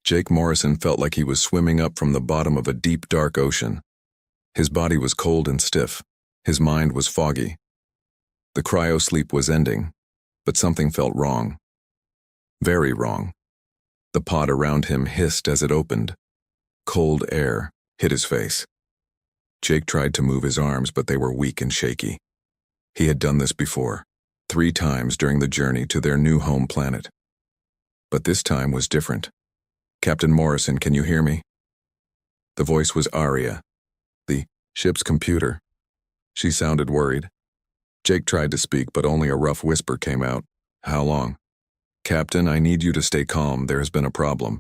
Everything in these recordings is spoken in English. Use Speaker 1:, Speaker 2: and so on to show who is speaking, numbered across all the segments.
Speaker 1: Jake Morrison felt like he was swimming up from the bottom of a deep, dark ocean. His body was cold and stiff. His mind was foggy. The cryo-sleep was ending, but something felt wrong. Very wrong. The pod around him hissed as it opened. Cold air hit his face. Jake tried to move his arms, but they were weak and shaky. He had done this before, 3 times during the journey to their new home planet. But this time was different. "Captain Morrison, can you hear me?" The voice was Aria, the ship's computer. She sounded worried. Jake tried to speak, but only a rough whisper came out. "How long?" "Captain, I need you to stay calm. There has been a problem."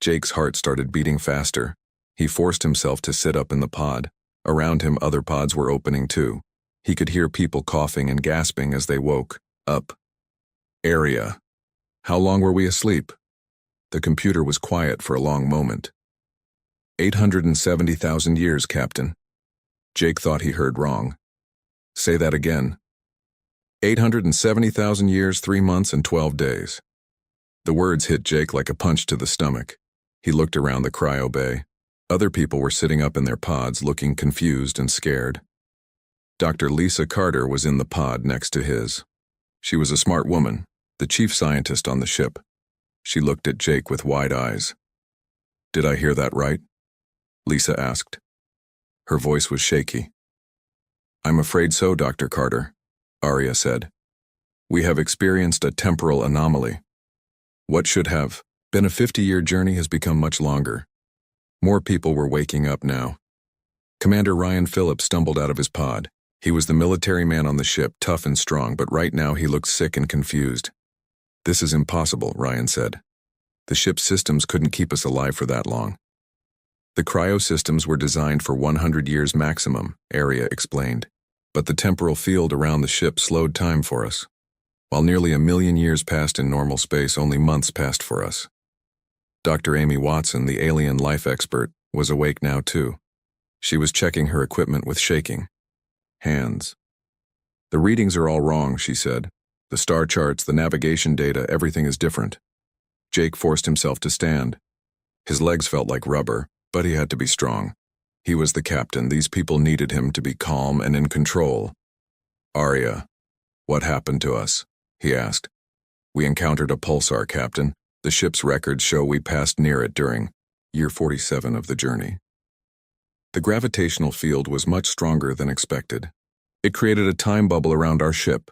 Speaker 1: Jake's heart started beating faster. He forced himself to sit up in the pod. Around him, other pods were opening too. He could hear people coughing and gasping as they woke up. "Aria, how long were we asleep?" The computer was quiet for a long moment. 870,000 years, Captain." Jake thought he heard wrong. "Say that again." 870,000 years, 3 months, and 12 days. The words hit Jake like a punch to the stomach. He looked around the cryo bay. Other people were sitting up in their pods, looking confused and scared. Dr. Lisa Carter was in the pod next to his. She was a smart woman, the chief scientist on the ship. She looked at Jake with wide eyes. "Did I hear that right?" Lisa asked. Her voice was shaky. "I'm afraid so, Dr. Carter," Aria said. "We have experienced a temporal anomaly. What should have been a 50-year journey has become much longer." More people were waking up now. Commander Ryan Phillips stumbled out of his pod. He was the military man on the ship, tough and strong, but right now he looked sick and confused. "This is impossible," Ryan said. "The ship's systems couldn't keep us alive for that long." "The cryo systems were designed for 100 years maximum," Aria explained. "But the temporal field around the ship slowed time for us. While nearly 1,000,000 years passed in normal space, only months passed for us." Dr. Amy Watson, the alien life expert, was awake now too. She was checking her equipment with shaking hands. "The readings are all wrong," she said. "The star charts, the navigation data, everything is different." Jake forced himself to stand. His legs felt like rubber, but he had to be strong. He was the captain. These people needed him to be calm and in control. "Aria, what happened to us?" he asked. "We encountered a pulsar, Captain. The ship's records show we passed near it during year 47 of the journey." The gravitational field was much stronger than expected. It created a time bubble around our ship.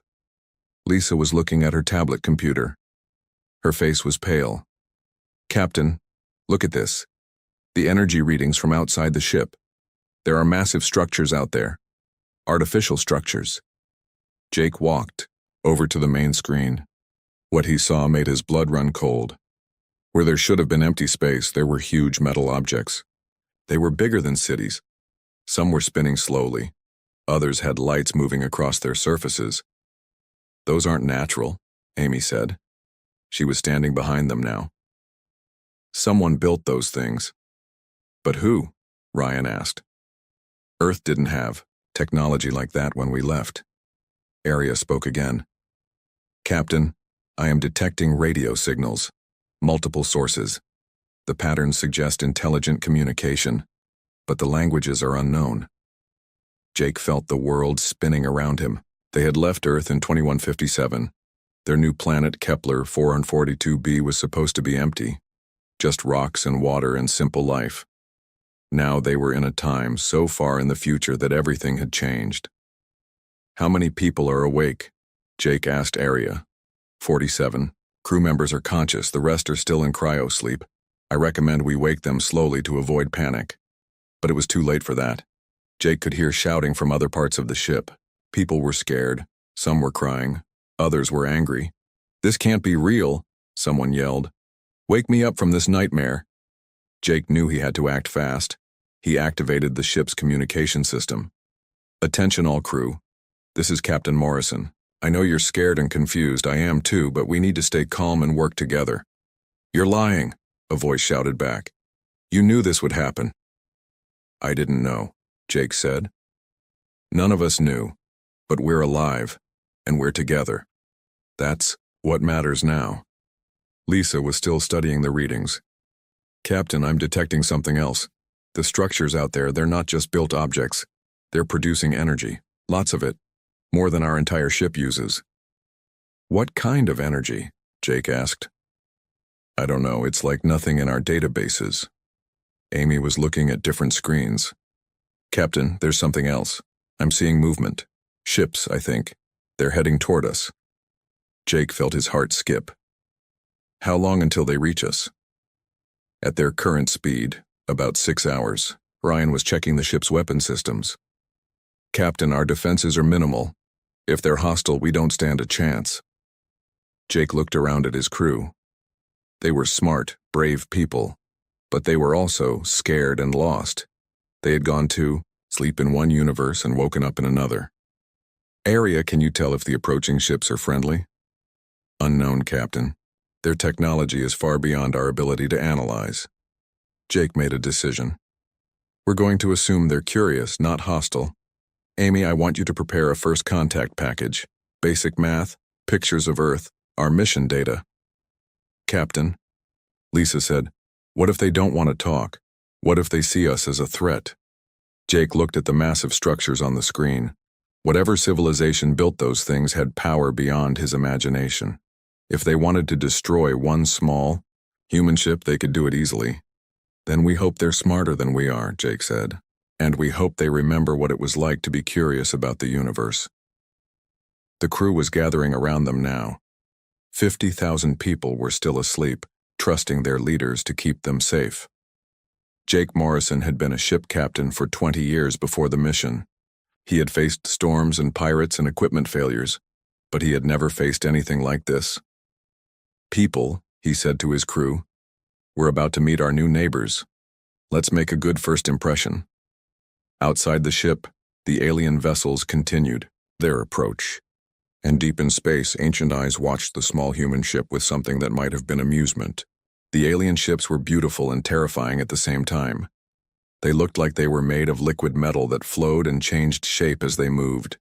Speaker 1: Lisa was looking at her tablet computer. Her face was pale. "Captain, look at this. The energy readings from outside the ship. There are massive structures out there. Artificial structures." Jake walked over to the main screen. What he saw made his blood run cold. Where there should have been empty space, there were huge metal objects. They were bigger than cities. Some were spinning slowly. Others had lights moving across their surfaces. "Those aren't natural," Amy said. She was standing behind them now. "Someone built those things." "But who?" Ryan asked. "Earth didn't have technology like that when we left." Aria spoke again. "Captain, I am detecting radio signals. Multiple sources. The patterns suggest intelligent communication, but the languages are unknown." Jake felt the world spinning around him. They had left Earth in 2157. Their new planet, Kepler 442b, was supposed to be empty. Just rocks and water and simple life. Now they were in a time so far in the future that everything had changed. "How many people are awake?" Jake asked Aria. 47. Crew members are conscious, the rest are still in cryo-sleep. I recommend we wake them slowly to avoid panic." But it was too late for that. Jake could hear shouting from other parts of the ship. People were scared. Some were crying. Others were angry. "This can't be real," someone yelled. "Wake me up from this nightmare." Jake knew he had to act fast. He activated the ship's communication system. "Attention all crew. This is Captain Morrison. I know you're scared and confused. I am too, but we need to stay calm and work together." "You're lying," a voice shouted back. "You knew this would happen." "I didn't know," Jake said. "None of us knew, but we're alive, and we're together. That's what matters now." Lisa was still studying the readings. Captain, I'm detecting something else. The structures out there, they're not just built objects. They're producing energy. Lots of it. More than our entire ship uses. What kind of energy? Jake asked. I don't know, it's like nothing in our databases. Amy was looking at different screens. Captain, there's something else. I'm seeing movement. Ships, I think. They're heading toward us. Jake felt his heart skip. How long until they reach us? At their current speed, about 6 hours. Ryan was checking the ship's weapon systems. Captain, our defenses are minimal. If they're hostile, we don't stand a chance. Jake looked around at his crew. They were smart, brave people, but they were also scared and lost. They had gone to sleep in one universe and woken up in another. Arya, can you tell if the approaching ships are friendly? Unknown, Captain. Their technology is far beyond our ability to analyze. Jake made a decision. We're going to assume they're curious, not hostile. Amy, I want you to prepare a first contact package. Basic math, pictures of Earth, our mission data. Captain, Lisa said, what if they don't want to talk? What if they see us as a threat? Jake looked at the massive structures on the screen. Whatever civilization built those things had power beyond his imagination. If they wanted to destroy one small human ship, they could do it easily. Then we hope they're smarter than we are, Jake said. And we hope they remember what it was like to be curious about the universe. The crew was gathering around them now. 50,000 people were still asleep, trusting their leaders to keep them safe. Jake Morrison had been a ship captain for 20 years before the mission. He had faced storms and pirates and equipment failures, but he had never faced anything like this. People, he said to his crew, we're about to meet our new neighbors. Let's make a good first impression. Outside the ship, the alien vessels continued their approach. And deep in space, ancient eyes watched the small human ship with something that might have been amusement. The alien ships were beautiful and terrifying at the same time. They looked like they were made of liquid metal that flowed and changed shape as they moved.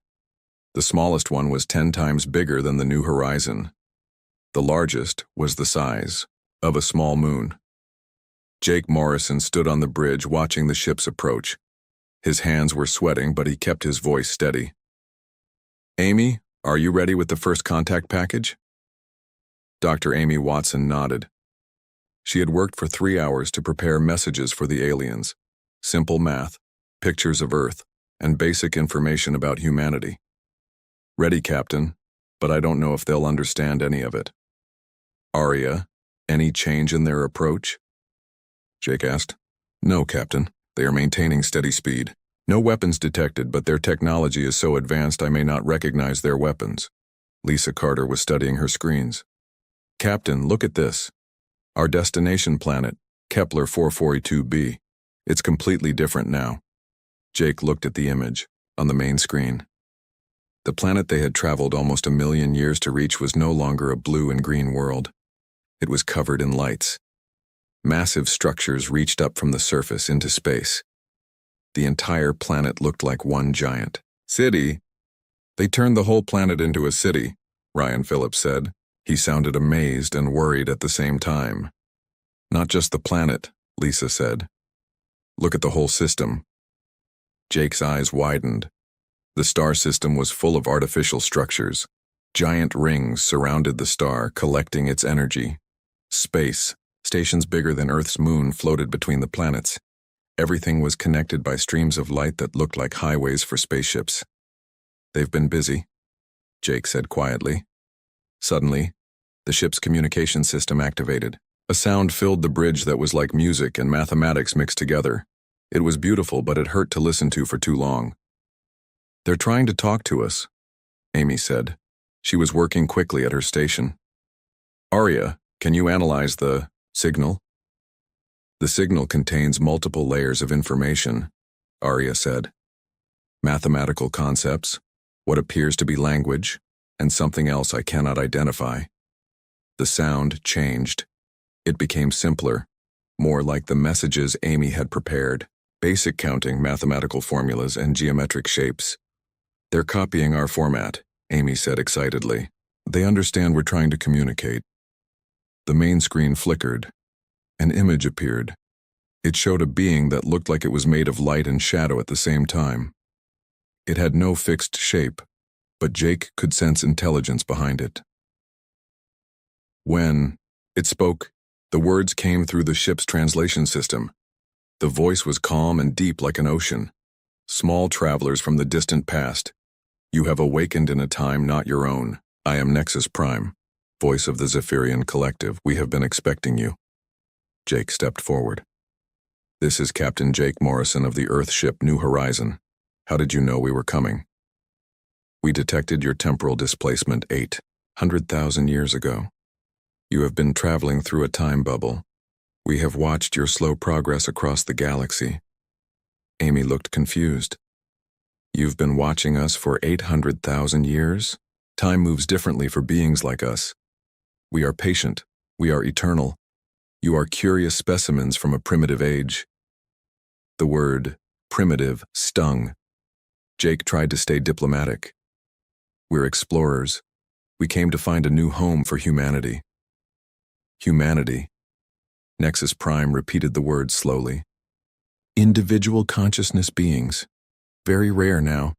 Speaker 1: The smallest one was 10 times bigger than the New Horizon. The largest was the size of a small moon. Jake Morrison stood on the bridge watching the ships approach. His hands were sweating, but he kept his voice steady. Amy, are you ready with the first contact package? Dr. Amy Watson nodded. She had worked for 3 hours to prepare messages for the aliens. Simple math, pictures of Earth, and basic information about humanity. Ready, Captain, but I don't know if they'll understand any of it. Arya, any change in their approach? Jake asked. No, Captain. They are maintaining steady speed. No weapons detected, but their technology is so advanced I may not recognize their weapons. Lisa Carter was studying her screens. Captain, look at this. Our destination planet, Kepler 442b. It's completely different now. Jake looked at the image on the main screen. The planet they had traveled almost 1 million years to reach was no longer a blue and green world. It was covered in lights. Massive structures reached up from the surface into space. The entire planet looked like one giant city. They turned the whole planet into a city, Ryan Phillips said. He sounded amazed and worried at the same time. Not just the planet, Lisa said. Look at the whole system. Jake's eyes widened. The star system was full of artificial structures. Giant rings surrounded the star, collecting its energy. Space, stations bigger than Earth's moon, floated between the planets. Everything was connected by streams of light that looked like highways for spaceships. They've been busy, Jake said quietly. Suddenly, the ship's communication system activated. A sound filled the bridge that was like music and mathematics mixed together. It was beautiful, but it hurt to listen to for too long. They're trying to talk to us, Amy said. She was working quickly at her station. Arya, can you analyze the signal? The signal contains multiple layers of information, Arya said. Mathematical concepts, what appears to be language, and something else I cannot identify. The sound changed. It became simpler, more like the messages Amy had prepared. Basic counting, mathematical formulas, and geometric shapes. They're copying our format, Amy said excitedly. They understand we're trying to communicate. The main screen flickered. An image appeared, It showed a being that looked like it was made of light and shadow at the same time. It had no fixed shape, but Jake could sense intelligence behind it. When it spoke, the words came through the ship's translation system. The voice was calm and deep like an ocean. Small travelers from the distant past, you have awakened in a time not your own. I am Nexus Prime, voice of the Zephyrian Collective. We have been expecting you. Jake stepped forward. This is Captain Jake Morrison of the Earth ship New Horizon. How did you know we were coming? We detected your temporal displacement 800,000 years ago. You have been traveling through a time bubble. We have watched your slow progress across the galaxy. Amy looked confused. You've been watching us for 800,000 years? Time moves differently for beings like us. We are patient. We are eternal. You are curious specimens from a primitive age. The word primitive stung. Jake tried to stay diplomatic. We're explorers. We came to find a new home for humanity. Humanity. Nexus Prime repeated the word slowly. Individual consciousness beings. Very rare now.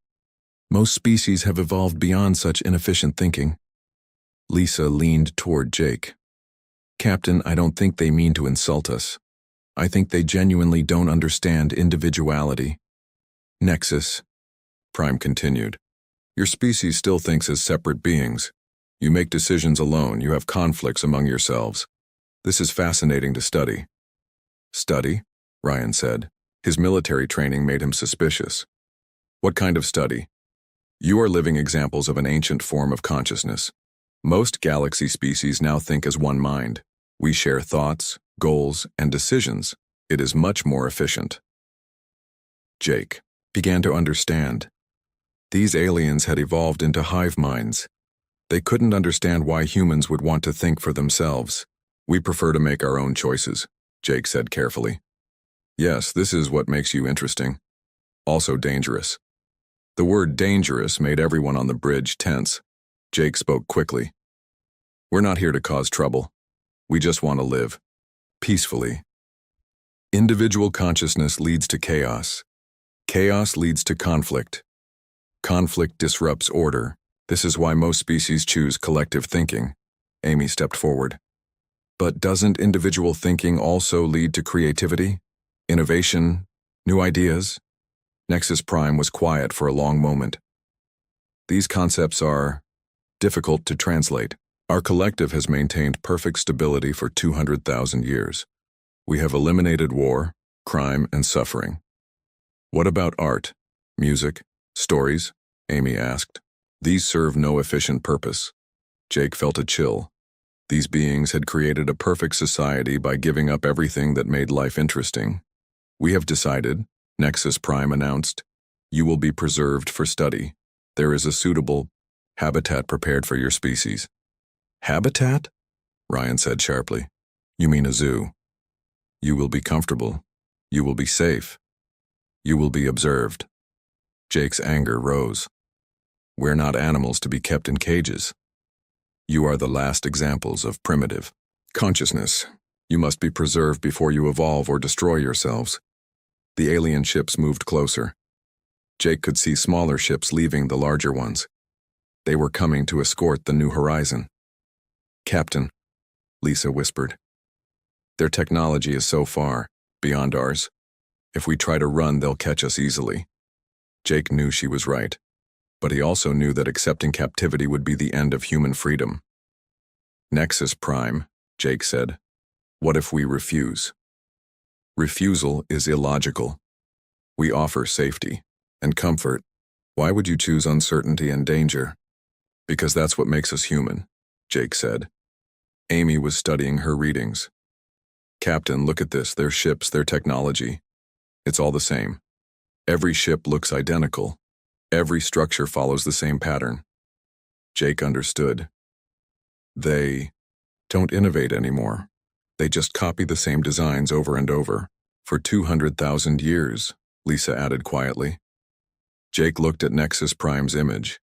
Speaker 1: Most species have evolved beyond such inefficient thinking. Lisa leaned toward Jake. Captain, I don't think they mean to insult us. I think they genuinely don't understand individuality. Nexus, Prime continued. Your species still thinks as separate beings. You make decisions alone. You have conflicts among yourselves. This is fascinating to study. Study? Ryan said. His military training made him suspicious. What kind of study? You are living examples of an ancient form of consciousness. Most galaxy species now think as one mind. We share thoughts, goals, and decisions. It is much more efficient. Jake began to understand. These aliens had evolved into hive minds. They couldn't understand why humans would want to think for themselves. We prefer to make our own choices, Jake said carefully. Yes, this is what makes you interesting. Also dangerous. The word dangerous made everyone on the bridge tense. Jake spoke quickly. We're not here to cause trouble. We just want to live peacefully. Individual consciousness leads to chaos. Chaos leads to conflict. Conflict disrupts order. This is why most species choose collective thinking. Amy stepped forward. But doesn't individual thinking also lead to creativity, innovation, new ideas? Nexus Prime was quiet for a long moment. These concepts are difficult to translate. Our collective has maintained perfect stability for 200,000 years. We have eliminated war, crime, and suffering. What about art, music, stories? Amy asked. These serve no efficient purpose. Jake felt a chill. These beings had created a perfect society by giving up everything that made life interesting. We have decided, Nexus Prime announced, you will be preserved for study. There is a suitable habitat prepared for your species. Habitat? Ryan said sharply. You mean a zoo. You will be comfortable. You will be safe. You will be observed. Jake's anger rose. We're not animals to be kept in cages. You are the last examples of primitive consciousness. You must be preserved before you evolve or destroy yourselves. The alien ships moved closer. Jake could see smaller ships leaving the larger ones. They were coming to escort the New Horizon. Captain, Lisa whispered. Their technology is so far beyond ours. If we try to run, they'll catch us easily. Jake knew she was right, but he also knew that accepting captivity would be the end of human freedom. Nexus Prime, Jake said. What if we refuse? Refusal is illogical. We offer safety and comfort. Why would you choose uncertainty and danger? Because that's what makes us human, Jake said. Amy was studying her readings. Captain, look at this, their ships, their technology. It's all the same. Every ship looks identical. Every structure follows the same pattern. Jake understood. They don't innovate anymore. They just copy the same designs over and over. For 200,000 years, Lisa added quietly. Jake looked at Nexus Prime's image.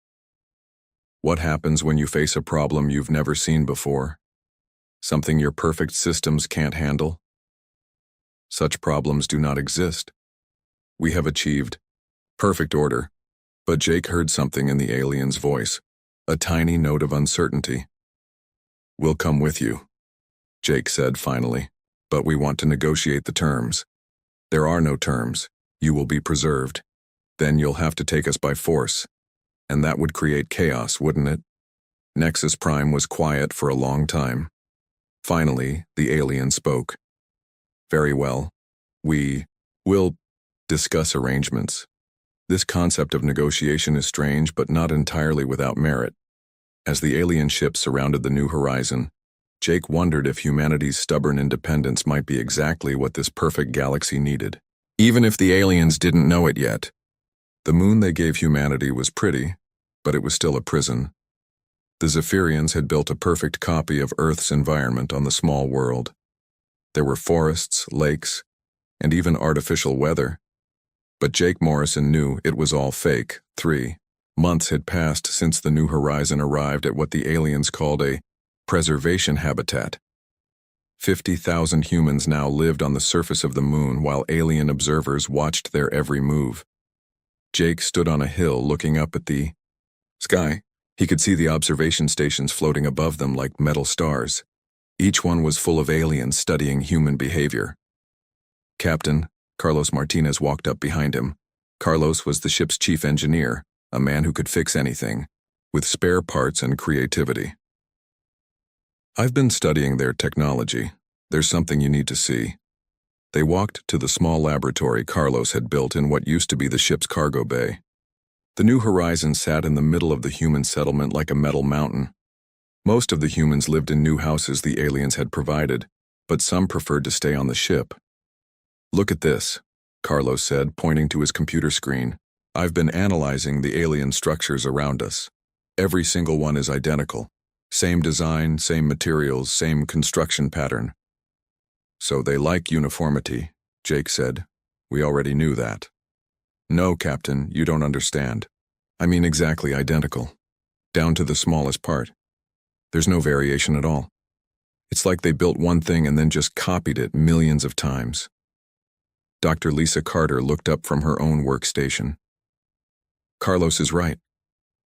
Speaker 1: What happens when you face a problem you've never seen before? Something your perfect systems can't handle? Such problems do not exist. We have achieved perfect order. But Jake heard something in the alien's voice, a tiny note of uncertainty. "We'll come with you," Jake said finally, "but we want to negotiate the terms." "There are no terms. You will be preserved. Then you'll have to take us by force. And that would create chaos, wouldn't it?" Nexus Prime was quiet for a long time. Finally, the alien spoke. "Very well. We'll discuss arrangements. This concept of negotiation is strange but not entirely without merit." As the alien ship surrounded the new horizon, Jake wondered if humanity's stubborn independence might be exactly what this perfect galaxy needed. Even if the aliens didn't know it yet. The moon they gave humanity was pretty, but it was still a prison. The Zephyrians had built a perfect copy of Earth's environment on the small world. There were forests, lakes, and even artificial weather. But Jake Morrison knew it was all fake. 3 months had passed since the new horizon arrived at what the aliens called a preservation habitat. 50,000 humans now lived on the surface of the moon while alien observers watched their every move. Jake stood on a hill looking up at the sky. He could see the observation stations floating above them like metal stars. Each one was full of aliens studying human behavior. Captain Carlos Martinez walked up behind him. Carlos was the ship's chief engineer, a man who could fix anything, with spare parts and creativity. "I've been studying their technology. There's something you need to see." They walked to the small laboratory Carlos had built in what used to be the ship's cargo bay. The new horizon sat in the middle of the human settlement like a metal mountain. Most of the humans lived in new houses the aliens had provided, but some preferred to stay on the ship. "Look at this," Carlos said, pointing to his computer screen. "I've been analyzing the alien structures around us. Every single one is identical. Same design, same materials, same construction pattern." "So they like uniformity," Jake said. "We already knew that." "No, Captain, you don't understand. I mean exactly identical. Down to the smallest part. There's no variation at all. It's like they built one thing and then just copied it millions of times." Dr. Lisa Carter looked up from her own workstation. "Carlos is right.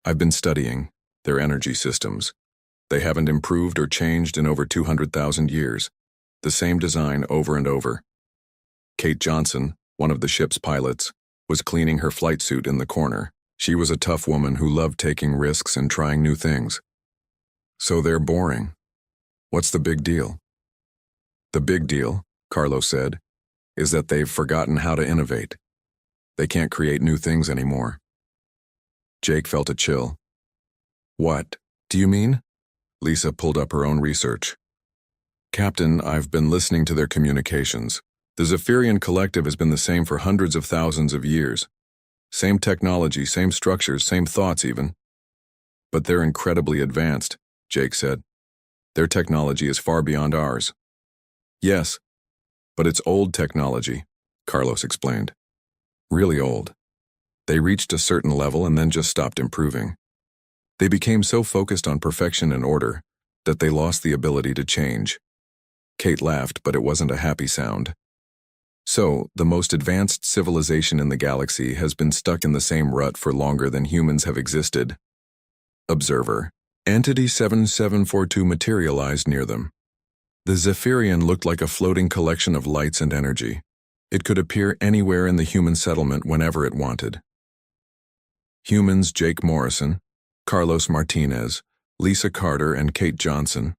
Speaker 1: I've been studying their energy systems. They haven't improved or changed in over 200,000 years. The same design over and over." Kate Johnson, one of the ship's pilots, was cleaning her flight suit in the corner. She was a tough woman who loved taking risks and trying new things. "So they're boring. What's the big deal?" "The big deal," Carlos said, "is that they've forgotten how to innovate. They can't create new things anymore." Jake felt a chill. "What do you mean?" Lisa pulled up her own research. "Captain, I've been listening to their communications. The Zephyrian collective has been the same for hundreds of thousands of years. Same technology, same structures, same thoughts even. But they're incredibly advanced," Jake said. "Their technology is far beyond ours." "Yes, but it's old technology," Carlos explained. "Really old. They reached a certain level and then just stopped improving. They became so focused on perfection and order that they lost the ability to change." Kate laughed, but it wasn't a happy sound. "So, the most advanced civilization in the galaxy has been stuck in the same rut for longer than humans have existed." Observer. Entity 7742 materialized near them. The Zephyrian looked like a floating collection of lights and energy. It could appear anywhere in the human settlement whenever it wanted. Humans Jake Morrison, Carlos Martinez, Lisa Carter, and Kate Johnson,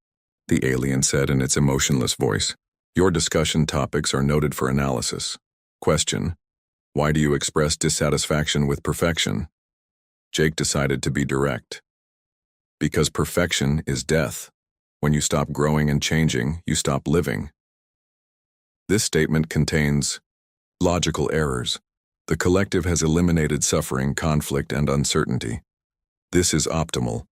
Speaker 1: the alien said in its emotionless voice. "Your discussion topics are noted for analysis. Question: why do you express dissatisfaction with perfection?" Jake decided to be direct. "Because perfection is death. When you stop growing and changing, you stop living." This statement contains logical errors. The collective has eliminated suffering, conflict, and uncertainty. This is optimal.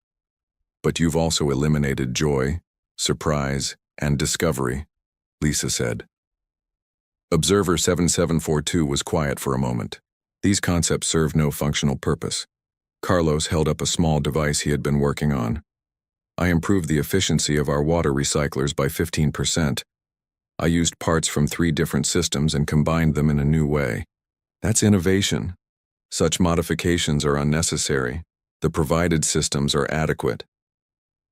Speaker 1: But you've also eliminated joy, surprise, and discovery, Lisa said. Observer 7742 was quiet for a moment. These concepts served no functional purpose. Carlos held up a small device he had been working on. "I improved the efficiency of our water recyclers by 15%. I used parts from 3 different systems and combined them in a new way. That's innovation. Such modifications are unnecessary. The provided systems are adequate.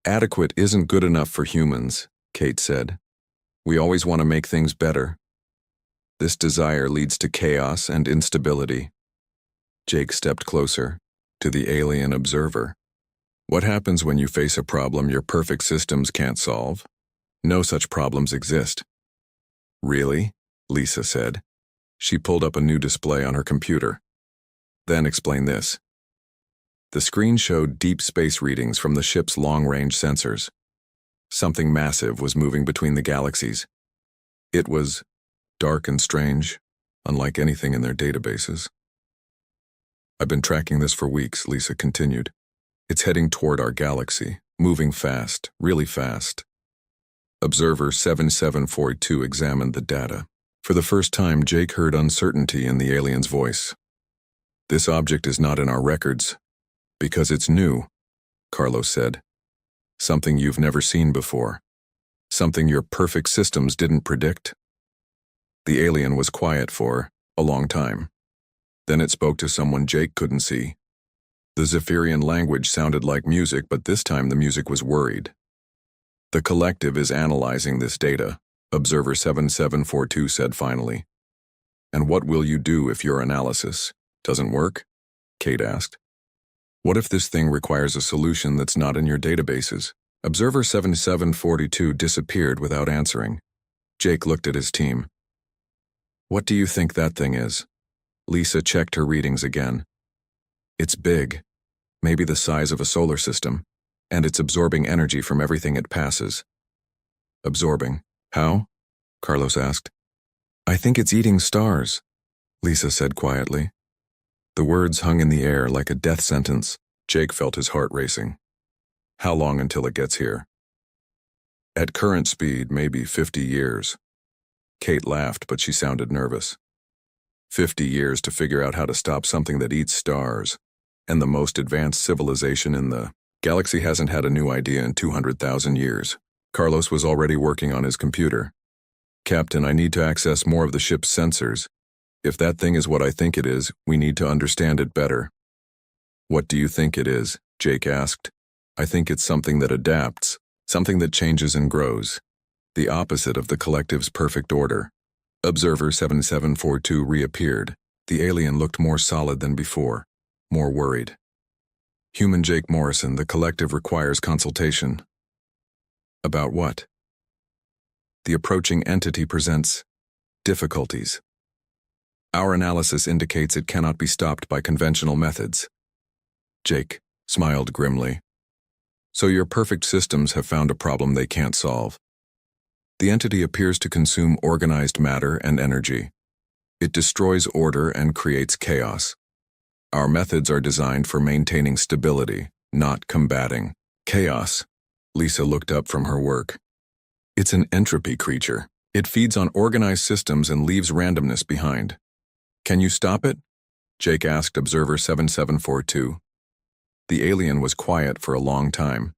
Speaker 1: Adequate isn't good enough for humans, Kate said. We always want to make things better. This desire leads to chaos and instability. Jake stepped closer, to the alien observer. What happens when you face a problem your perfect systems can't solve? No such problems exist. Really? Lisa said. She pulled up a new display on her computer. Then explain this. The screen showed deep space readings from the ship's long-range sensors. Something massive was moving between the galaxies. It was dark and strange, unlike anything in their databases. I've been tracking this for weeks, Lisa continued. It's heading toward our galaxy, moving fast, really fast. Observer 7742 examined the data. For the first time, Jake heard uncertainty in the alien's voice. This object is not in our records, because it's new, Carlos said. Something you've never seen before. Something your perfect systems didn't predict. The alien was quiet for a long time. Then it spoke to someone Jake couldn't see. The Zephyrian language sounded like music, but this time the music was worried. The collective is analyzing this data, Observer 7742 said finally. And what will you do if your analysis doesn't work? Kate asked. What if this thing requires a solution that's not in your databases? Observer 7742 disappeared without answering. Jake looked at his team. What do you think that thing is? Lisa checked her readings again. It's big, maybe the size of a solar system, and it's absorbing energy from everything it passes. Absorbing? How? Carlos asked. I think it's eating stars, Lisa said quietly. The words hung in the air like a death sentence. Jake felt his heart racing. How long until it gets here? At current speed, maybe 50 years. Kate laughed, but she sounded nervous. 50 years to figure out how to stop something that eats stars, and the most advanced civilization in the galaxy hasn't had a new idea in 200,000 years. Carlos was already working on his computer. Captain, I need to access more of the ship's sensors. If that thing is what I think it is, we need to understand it better. What do you think it is? Jake asked. I think it's something that adapts, something that changes and grows. The opposite of the collective's perfect order. Observer 7742 reappeared. The alien looked more solid than before, more worried. Human Jake Morrison, the collective requires consultation. About what? The approaching entity presents difficulties. Our analysis indicates it cannot be stopped by conventional methods. Jake smiled grimly. So your perfect systems have found a problem they can't solve. The entity appears to consume organized matter and energy. It destroys order and creates chaos. Our methods are designed for maintaining stability, not combating chaos. Lisa looked up from her work. It's an entropy creature. It feeds on organized systems and leaves randomness behind. Can you stop it? Jake asked Observer 7742. The alien was quiet for a long time.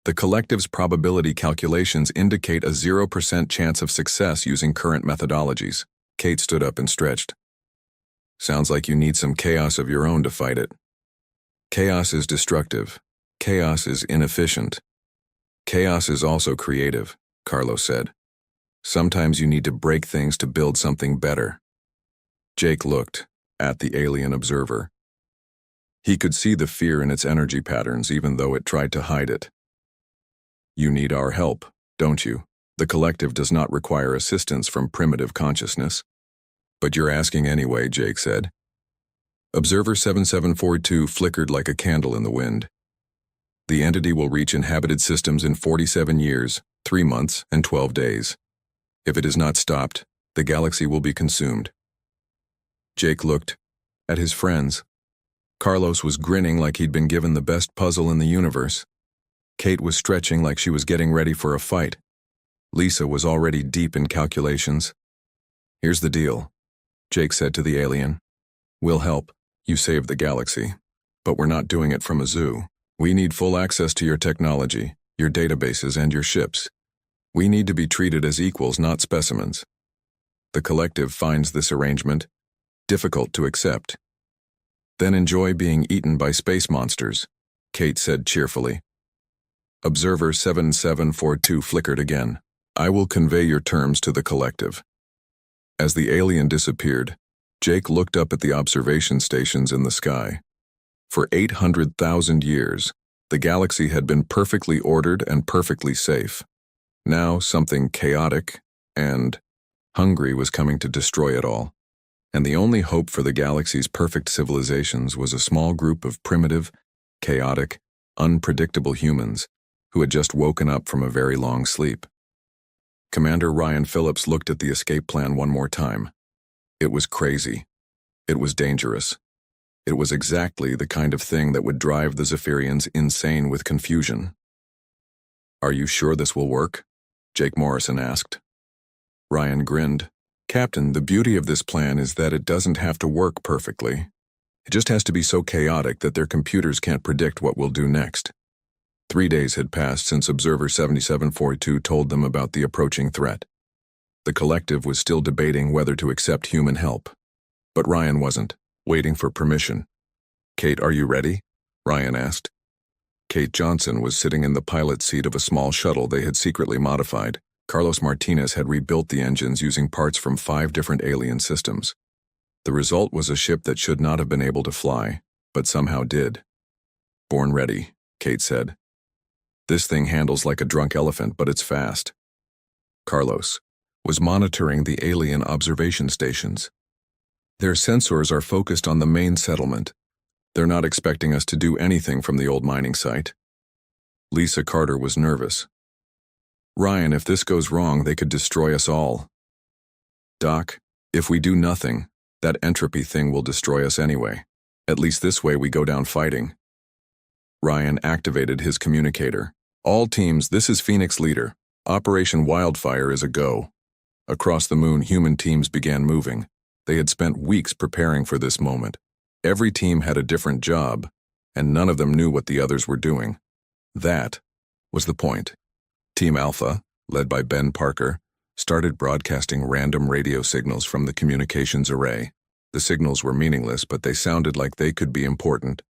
Speaker 1: The collective's probability calculations indicate a 0% chance of success using current methodologies. Kate stood up and stretched. Sounds like you need some chaos of your own to fight it. Chaos is destructive. Chaos is inefficient. Chaos is also creative, Carlos said. Sometimes you need to break things to build something better. Jake looked at the alien observer. He could see the fear in its energy patterns even though it tried to hide it. You need our help, don't you? The collective does not require assistance from primitive consciousness. But you're asking anyway, Jake said. Observer 7742 flickered like a candle in the wind. The entity will reach inhabited systems in 47 years, 3 months, and 12 days. If it is not stopped, the galaxy will be consumed. Jake looked at his friends. Carlos was grinning like he'd been given the best puzzle in the universe. Kate was stretching like she was getting ready for a fight. Lisa was already deep in calculations. Here's the deal, Jake said to the alien. We'll help. You save the galaxy. But we're not doing it from a zoo. We need full access to your technology, your databases, and your ships. We need to be treated as equals, not specimens. The collective finds this arrangement difficult to accept. Then enjoy being eaten by space monsters, Kate said cheerfully. Observer 7742 flickered again. I will convey your terms to the collective. As the alien disappeared, Jake looked up at the observation stations in the sky. For 800,000 years, the galaxy had been perfectly ordered and perfectly safe. Now something chaotic and hungry was coming to destroy it all. And the only hope for the galaxy's perfect civilizations was a small group of primitive, chaotic, unpredictable humans who had just woken up from a very long sleep. Commander Ryan Phillips looked at the escape plan one more time. It was crazy. It was dangerous. It was exactly the kind of thing that would drive the Zephyrians insane with confusion. Are you sure this will work? Jake Morrison asked. Ryan grinned. Captain, the beauty of this plan is that it doesn't have to work perfectly. It just has to be so chaotic that their computers can't predict what we'll do next. 3 days had passed since Observer 7742 told them about the approaching threat. The collective was still debating whether to accept human help. But Ryan wasn't, waiting for permission. Kate, are you ready? Ryan asked. Kate Johnson was sitting in the pilot's seat of a small shuttle they had secretly modified. Carlos Martinez had rebuilt the engines using parts from 5 different alien systems. The result was a ship that should not have been able to fly, but somehow did. Born ready, Kate said. This thing handles like a drunk elephant, but it's fast. Carlos was monitoring the alien observation stations. Their sensors are focused on the main settlement. They're not expecting us to do anything from the old mining site. Lisa Carter was nervous. Ryan, if this goes wrong, they could destroy us all. Doc, if we do nothing, that entropy thing will destroy us anyway. At least this way we go down fighting. Ryan activated his communicator. All teams, this is Phoenix Leader. Operation Wildfire is a go. Across the moon, human teams began moving. They had spent weeks preparing for this moment. Every team had a different job, and none of them knew what the others were doing. That was the point. Team Alpha, led by Ben Parker, started broadcasting random radio signals from the communications array. The signals were meaningless, but they sounded like they could be important.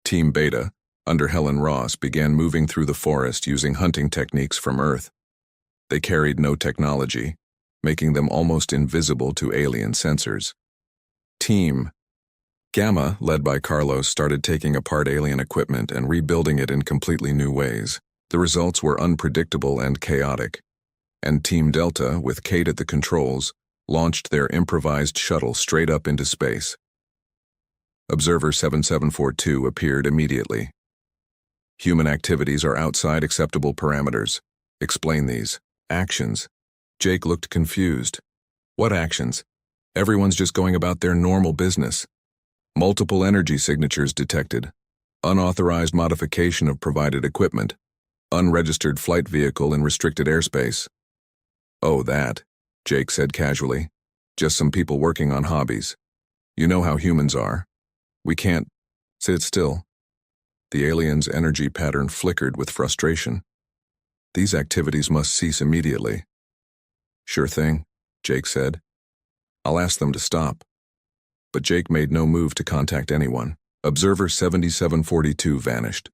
Speaker 1: Team Beta, under Helen Ross, began moving through the forest using hunting techniques from Earth. They carried no technology, making them almost invisible to alien sensors. Team Gamma, led by Carlos, started taking apart alien equipment and rebuilding it in completely new ways. The results were unpredictable and chaotic. And Team Delta, with Kate at the controls, launched their improvised shuttle straight up into space. Observer 7742 appeared immediately. Human activities are outside acceptable parameters. Explain these. Actions. Jake looked confused. What actions? Everyone's just going about their normal business. Multiple energy signatures detected. Unauthorized modification of provided equipment. Unregistered flight vehicle in restricted airspace. Oh, that, Jake said casually. Just some people working on hobbies. You know how humans are. We can't sit still. The alien's energy pattern flickered with frustration. These activities must cease immediately. Sure thing, Jake said. I'll ask them to stop. But Jake made no move to contact anyone. Observer 7742 vanished,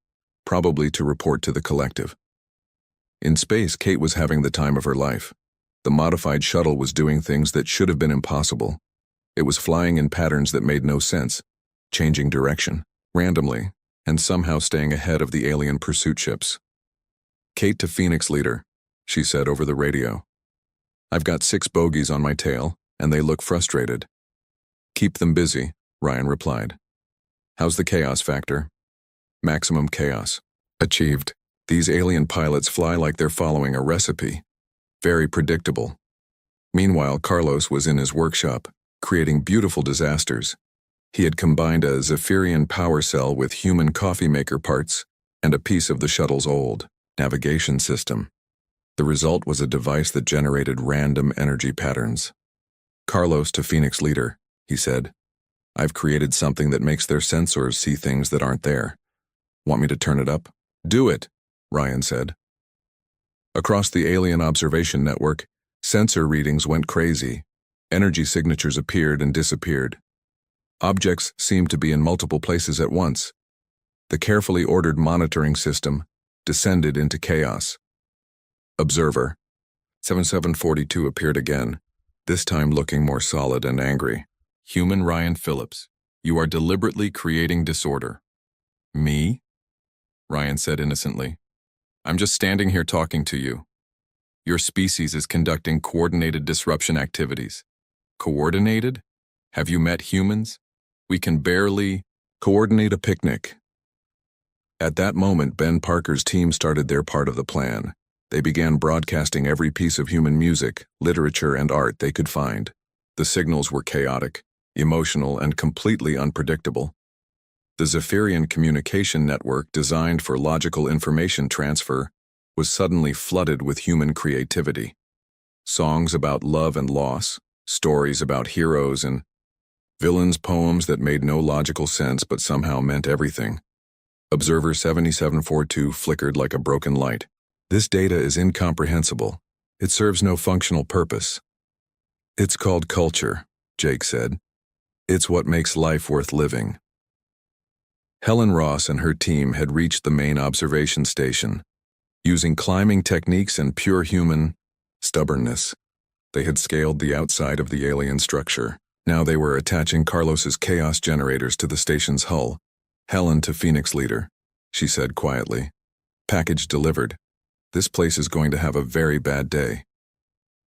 Speaker 1: probably to report to the collective. In space, Kate was having the time of her life. The modified shuttle was doing things that should have been impossible. It was flying in patterns that made no sense, changing direction, randomly, and somehow staying ahead of the alien pursuit ships. Kate to Phoenix Leader, she said over the radio. I've got 6 bogies on my tail, and they look frustrated. Keep them busy, Ryan replied. How's the chaos factor? Maximum chaos. Achieved. These alien pilots fly like they're following a recipe. Very predictable. Meanwhile, Carlos was in his workshop, creating beautiful disasters. He had combined a Zephyrian power cell with human coffee maker parts and a piece of the shuttle's old navigation system. The result was a device that generated random energy patterns. Carlos to Phoenix Leader, he said. I've created something that makes their sensors see things that aren't there. Want me to turn it up? Do it, Ryan said. Across the alien observation network, sensor readings went crazy. Energy signatures appeared and disappeared. Objects seemed to be in multiple places at once. The carefully ordered monitoring system descended into chaos. Observer 7742 appeared again, this time looking more solid and angry. Human Ryan Phillips, you are deliberately creating disorder. Me? Ryan said innocently. I'm just standing here talking to you. Your species is conducting coordinated disruption activities. Coordinated? Have you met humans? We can barely coordinate a picnic. At that moment, Ben Parker's team started their part of the plan. They began broadcasting every piece of human music, literature, and art they could find. The signals were chaotic, emotional, and completely unpredictable. The Zephyrian communication network, designed for logical information transfer, was suddenly flooded with human creativity. Songs about love and loss, stories about heroes and villains, poems that made no logical sense but somehow meant everything. Observer 7742 flickered like a broken light. This data is incomprehensible. It serves no functional purpose. It's called culture, Jake said. It's what makes life worth living. Helen Ross and her team had reached the main observation station. Using climbing techniques and pure human stubbornness, they had scaled the outside of the alien structure. Now they were attaching Carlos's chaos generators to the station's hull. Helen to Phoenix Leader, she said quietly. Package delivered. This place is going to have a very bad day.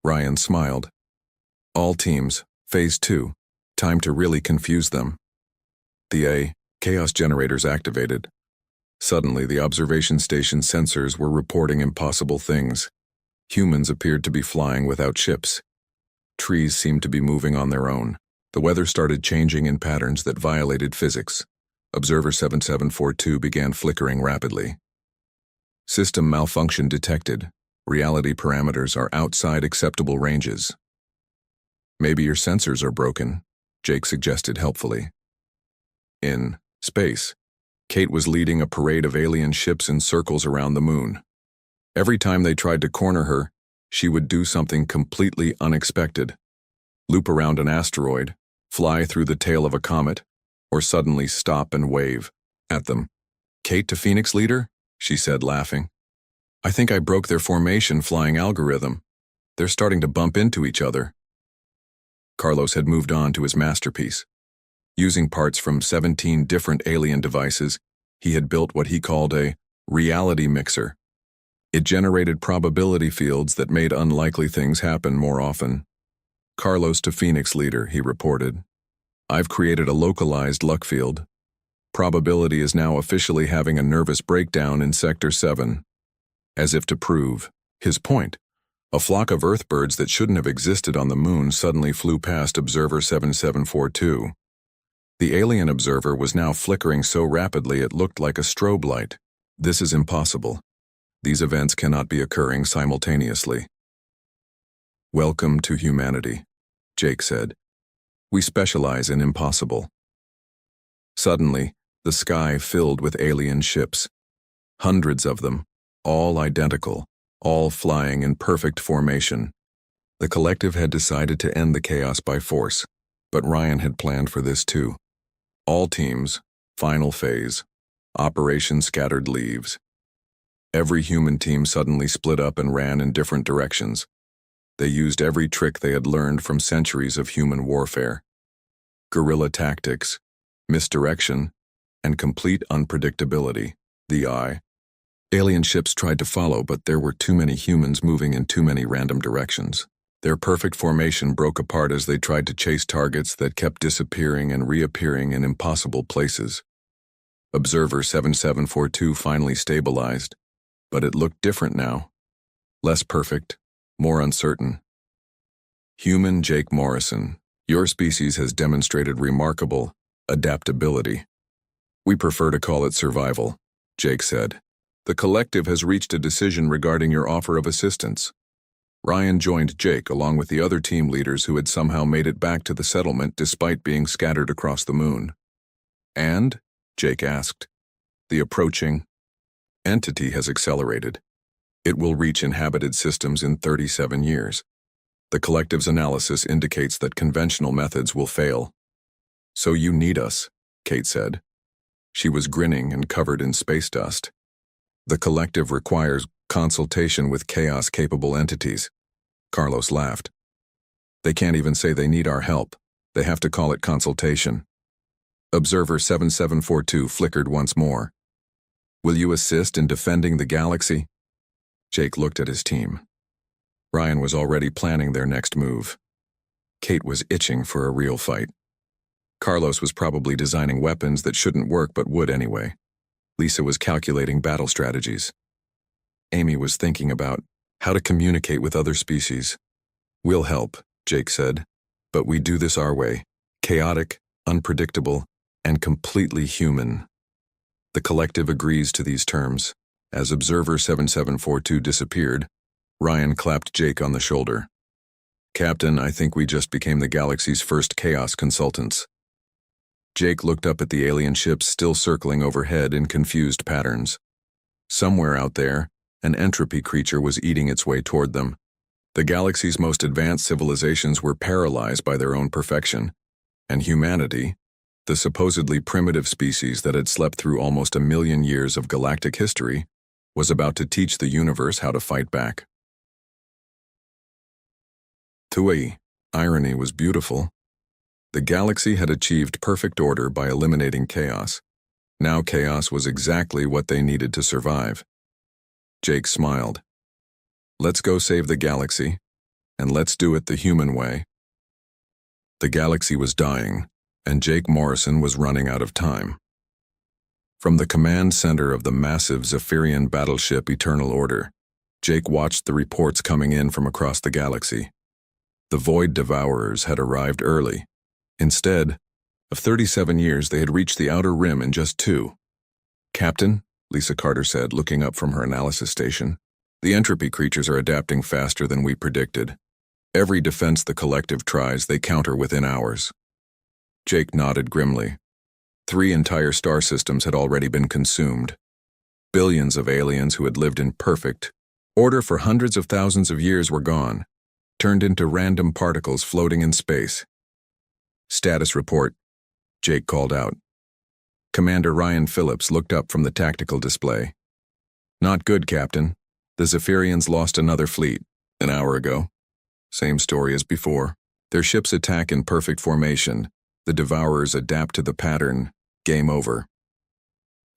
Speaker 1: Ryan smiled. All teams, Phase 2. Time to really confuse them. The chaos generators activated. Suddenly, the observation station sensors were reporting impossible things. Humans appeared to be flying without ships. Trees seemed to be moving on their own. The weather started changing in patterns that violated physics. Observer 7742 began flickering rapidly. System malfunction detected. Reality parameters are outside acceptable ranges. Maybe your sensors are broken, Jake suggested helpfully. In space, Kate was leading a parade of alien ships in circles around the moon. Every time they tried to corner her, she would do something completely unexpected. Loop around an asteroid, fly through the tail of a comet, or suddenly stop and wave at them. Kate to Phoenix Leader? She said, laughing. I think I broke their formation flying algorithm. They're starting to bump into each other. Carlos had moved on to his masterpiece. Using parts from 17 different alien devices, he had built what he called a reality mixer. It generated probability fields that made unlikely things happen more often. Carlos to Phoenix Leader, he reported. I've created a localized luck field. Probability is now officially having a nervous breakdown in Sector 7. As if to prove his point, a flock of Earthbirds that shouldn't have existed on the moon suddenly flew past Observer 7742. The alien observer was now flickering so rapidly it looked like a strobe light. This is impossible. These events cannot be occurring simultaneously. Welcome to humanity, Jake said. We specialize in impossible. Suddenly, the sky filled with alien ships. Hundreds of them, all identical, all flying in perfect formation. The collective had decided to end the chaos by force, but Ryan had planned for this too. All teams, final phase, Operation Scattered Leaves. Every human team suddenly split up and ran in different directions. They used every trick they had learned from centuries of human warfare. Guerrilla tactics, misdirection, and complete unpredictability. The alien ships tried to follow, but there were too many humans moving in too many random directions. Their perfect formation broke apart as they tried to chase targets that kept disappearing and reappearing in impossible places. Observer 7742 finally stabilized, but it looked different now. Less perfect, more uncertain. Human Jake Morrison, your species has demonstrated remarkable adaptability. We prefer to call it survival, Jake said. The collective has reached a decision regarding your offer of assistance. Ryan joined Jake along with the other team leaders who had somehow made it back to the settlement despite being scattered across the moon. And, Jake asked, the approaching entity has accelerated. It will reach inhabited systems in 37 years. The collective's analysis indicates that conventional methods will fail. So you need us, Kate said. She was grinning and covered in space dust. The collective requires consultation with chaos-capable entities. Carlos laughed. They can't even say they need our help. They have to call it consultation. Observer 7742 flickered once more. Will you assist in defending the galaxy? Jake looked at his team. Ryan was already planning their next move. Kate was itching for a real fight. Carlos was probably designing weapons that shouldn't work but would anyway. Lisa was calculating battle strategies. Amy was thinking about how to communicate with other species. We'll help, Jake said, but we do this our way, chaotic, unpredictable, and completely human. The collective agrees to these terms. As Observer 7742 disappeared, Ryan clapped Jake on the shoulder. Captain, I think we just became the galaxy's first chaos consultants. Jake looked up at the alien ships still circling overhead in confused patterns. Somewhere out there, an entropy creature was eating its way toward them. The galaxy's most advanced civilizations were paralyzed by their own perfection, and humanity, the supposedly primitive species that had slept through almost 1,000,000 years of galactic history, was about to teach the universe how to fight back. Tui, irony was beautiful. The galaxy had achieved perfect order by eliminating chaos. Now chaos was exactly what they needed to survive. Jake smiled. Let's go save the galaxy, and let's do it the human way. The galaxy was dying, and Jake Morrison was running out of time. From the command center of the massive Zephyrian battleship Eternal Order, Jake watched the reports coming in from across the galaxy. The Void Devourers had arrived early. Instead of 37 years, they had reached the outer rim in just 2. Captain, Lisa Carter said, looking up from her analysis station, the entropy creatures are adapting faster than we predicted. Every defense the collective tries, they counter within hours. Jake nodded grimly. 3 entire star systems had already been consumed. Billions of aliens who had lived in perfect order for hundreds of thousands of years were gone, turned into random particles floating in space. Status report, Jake called out. Commander Ryan Phillips looked up from the tactical display. Not good, Captain. The Zephyrians lost another fleet, an hour ago. Same story as before. Their ships attack in perfect formation. The Devourers adapt to the pattern. Game over.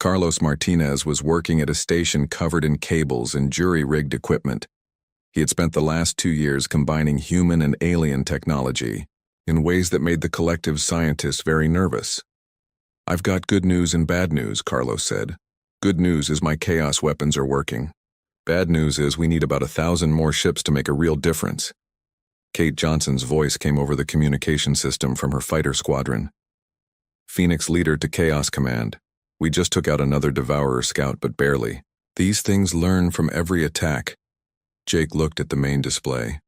Speaker 1: Carlos Martinez was working at a station covered in cables and jury-rigged equipment. He had spent the last 2 years combining human and alien technology in ways that made the collective scientists very nervous. I've got good news and bad news, Carlos said. Good news is my chaos weapons are working. Bad news is we need about 1,000 more ships to make a real difference. Kate Johnson's voice came over the communication system from her fighter squadron. Phoenix leader to Chaos Command. We just took out another Devourer scout, but barely. These things learn from every attack. Jake looked at the main display.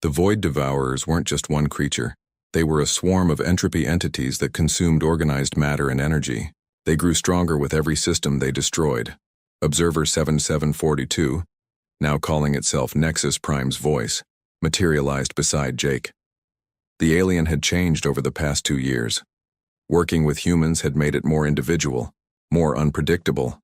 Speaker 1: The Void Devourers weren't just one creature. They were a swarm of entropy entities that consumed organized matter and energy. They grew stronger with every system they destroyed. Observer 7742, now calling itself Nexus Prime's voice, materialized beside Jake. The alien had changed over the past 2 years. Working with humans had made it more individual, more unpredictable.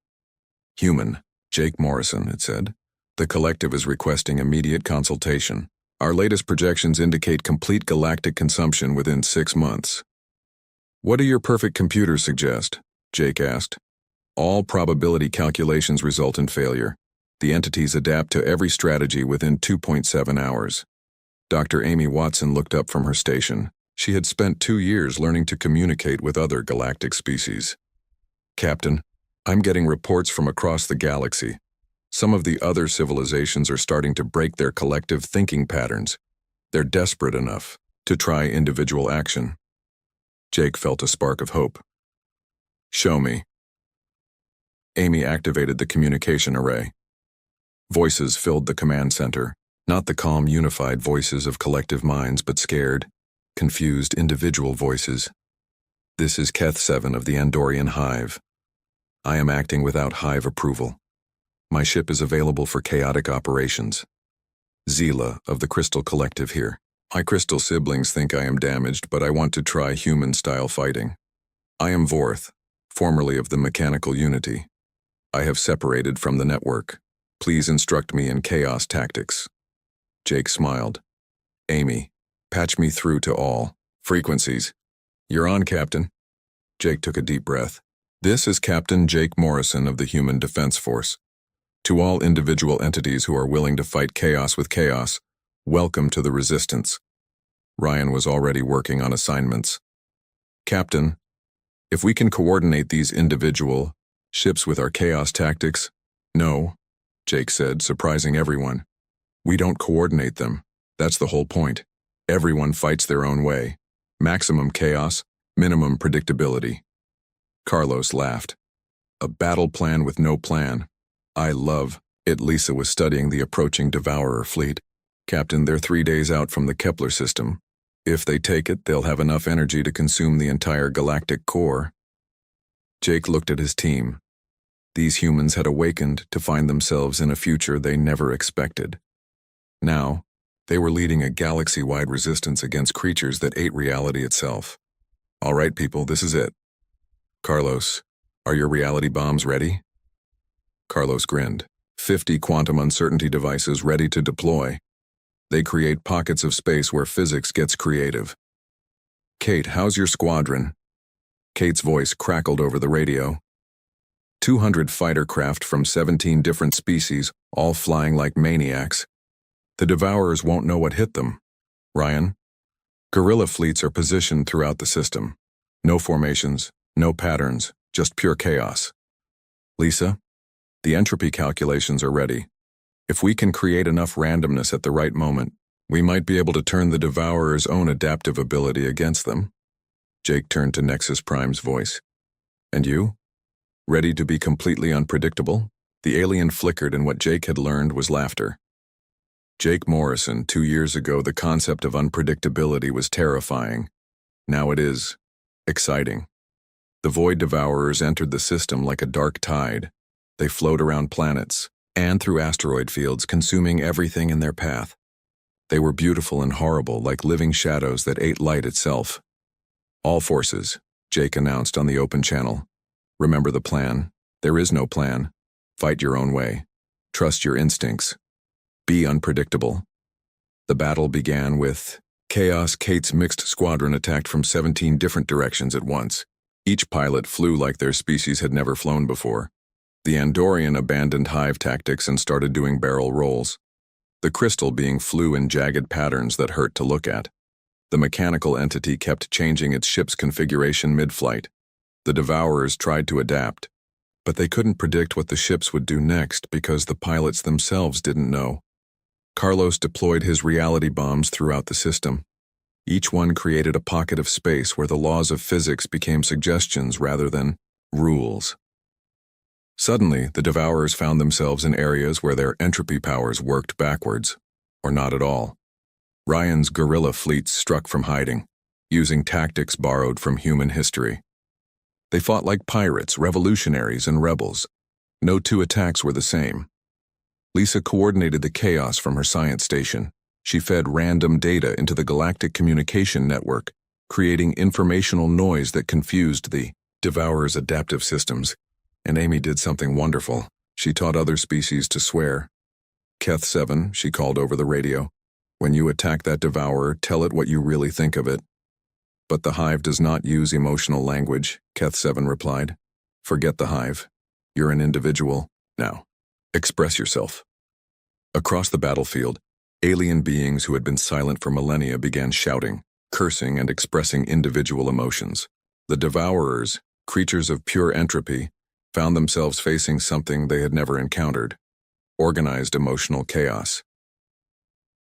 Speaker 1: Human, Jake Morrison, it said. The collective is requesting immediate consultation. Our latest projections indicate complete galactic consumption within 6 months. What do your perfect computers suggest? Jake asked. All probability calculations result in failure. The entities adapt to every strategy within 2.7 hours. Dr. Amy Watson looked up from her station. She had spent 2 years learning to communicate with other galactic species. Captain, I'm getting reports from across the galaxy. Some of the other civilizations are starting to break their collective thinking patterns. They're desperate enough to try individual action. Jake felt a spark of hope. Show me. Amy activated the communication array. Voices filled the command center, not the calm, unified voices of collective minds, but scared, confused individual voices. This is Keth 7 of the Andorian Hive. I am acting without Hive approval. My ship is available for chaotic operations. Zila of the Crystal Collective here. My crystal siblings think I am damaged, but I want to try human-style fighting. I am Vorth, formerly of the Mechanical Unity. I have separated from the network. Please instruct me in chaos tactics. Jake smiled. Amy, patch me through to all frequencies. You're on, Captain. Jake took a deep breath. This is Captain Jake Morrison of the Human Defense Force. To all individual entities who are willing to fight chaos with chaos, welcome to the Resistance. Ryan was already working on assignments. Captain, if we can coordinate these individual ships with our chaos tactics, no, Jake said, surprising everyone. We don't coordinate them. That's the whole point. Everyone fights their own way. Maximum chaos, minimum predictability. Carlos laughed. A battle plan with no plan. I love it. Lisa was studying the approaching Devourer fleet. Captain, they're 3 days out from the Kepler system. If they take it, they'll have enough energy to consume the entire galactic core. Jake looked at his team. These humans had awakened to find themselves in a future they never expected. Now, they were leading a galaxy-wide resistance against creatures that ate reality itself. All right, people, this is it. Carlos, are your reality bombs ready? Carlos grinned. 50 quantum uncertainty devices ready to deploy. They create pockets of space where physics gets creative. Kate, how's your squadron? Kate's voice crackled over the radio. 200 fighter craft from 17 different species, all flying like maniacs. The Devourers won't know what hit them. Ryan? Guerrilla fleets are positioned throughout the system. No formations, no patterns, just pure chaos. Lisa? The entropy calculations are ready. If we can create enough randomness at the right moment, we might be able to turn the Devourer's own adaptive ability against them. Jake turned to Nexus Prime's voice. And you? Ready to be completely unpredictable? The alien flickered, and what Jake had learned was laughter. Jake Morrison, 2 years ago, the concept of unpredictability was terrifying. Now it is exciting. The Void Devourers entered the system like a dark tide. They flowed around planets and through asteroid fields, consuming everything in their path. They were beautiful and horrible, like living shadows that ate light itself. All forces, Jake announced on the open channel. Remember the plan. There is no plan. Fight your own way. Trust your instincts. Be unpredictable. The battle began with chaos. Kate's mixed squadron attacked from 17 different directions at once. Each pilot flew like their species had never flown before. The Andorian abandoned hive tactics and started doing barrel rolls. The crystal being flew in jagged patterns that hurt to look at. The mechanical entity kept changing its ship's configuration mid-flight. The Devourers tried to adapt, but they couldn't predict what the ships would do next because the pilots themselves didn't know. Carlos deployed his reality bombs throughout the system. Each one created a pocket of space where the laws of physics became suggestions rather than rules. Suddenly, the Devourers found themselves in areas where their entropy powers worked backwards, or not at all. Ryan's guerrilla fleets struck from hiding, using tactics borrowed from human history. They fought like pirates, revolutionaries, and rebels. No two attacks were the same. Lisa coordinated the chaos from her science station. She fed random data into the galactic communication network, creating informational noise that confused the Devourers' adaptive systems. And Amy did something wonderful. She taught other species to swear. Keth 7, she called over the radio. When you attack that Devourer, tell it what you really think of it. But the Hive does not use emotional language, Keth 7 replied. Forget the Hive. You're an individual. Now, express yourself. Across the battlefield, alien beings who had been silent for millennia began shouting, cursing, and expressing individual emotions. The Devourers, creatures of pure entropy, found themselves facing something they had never encountered: organized emotional chaos.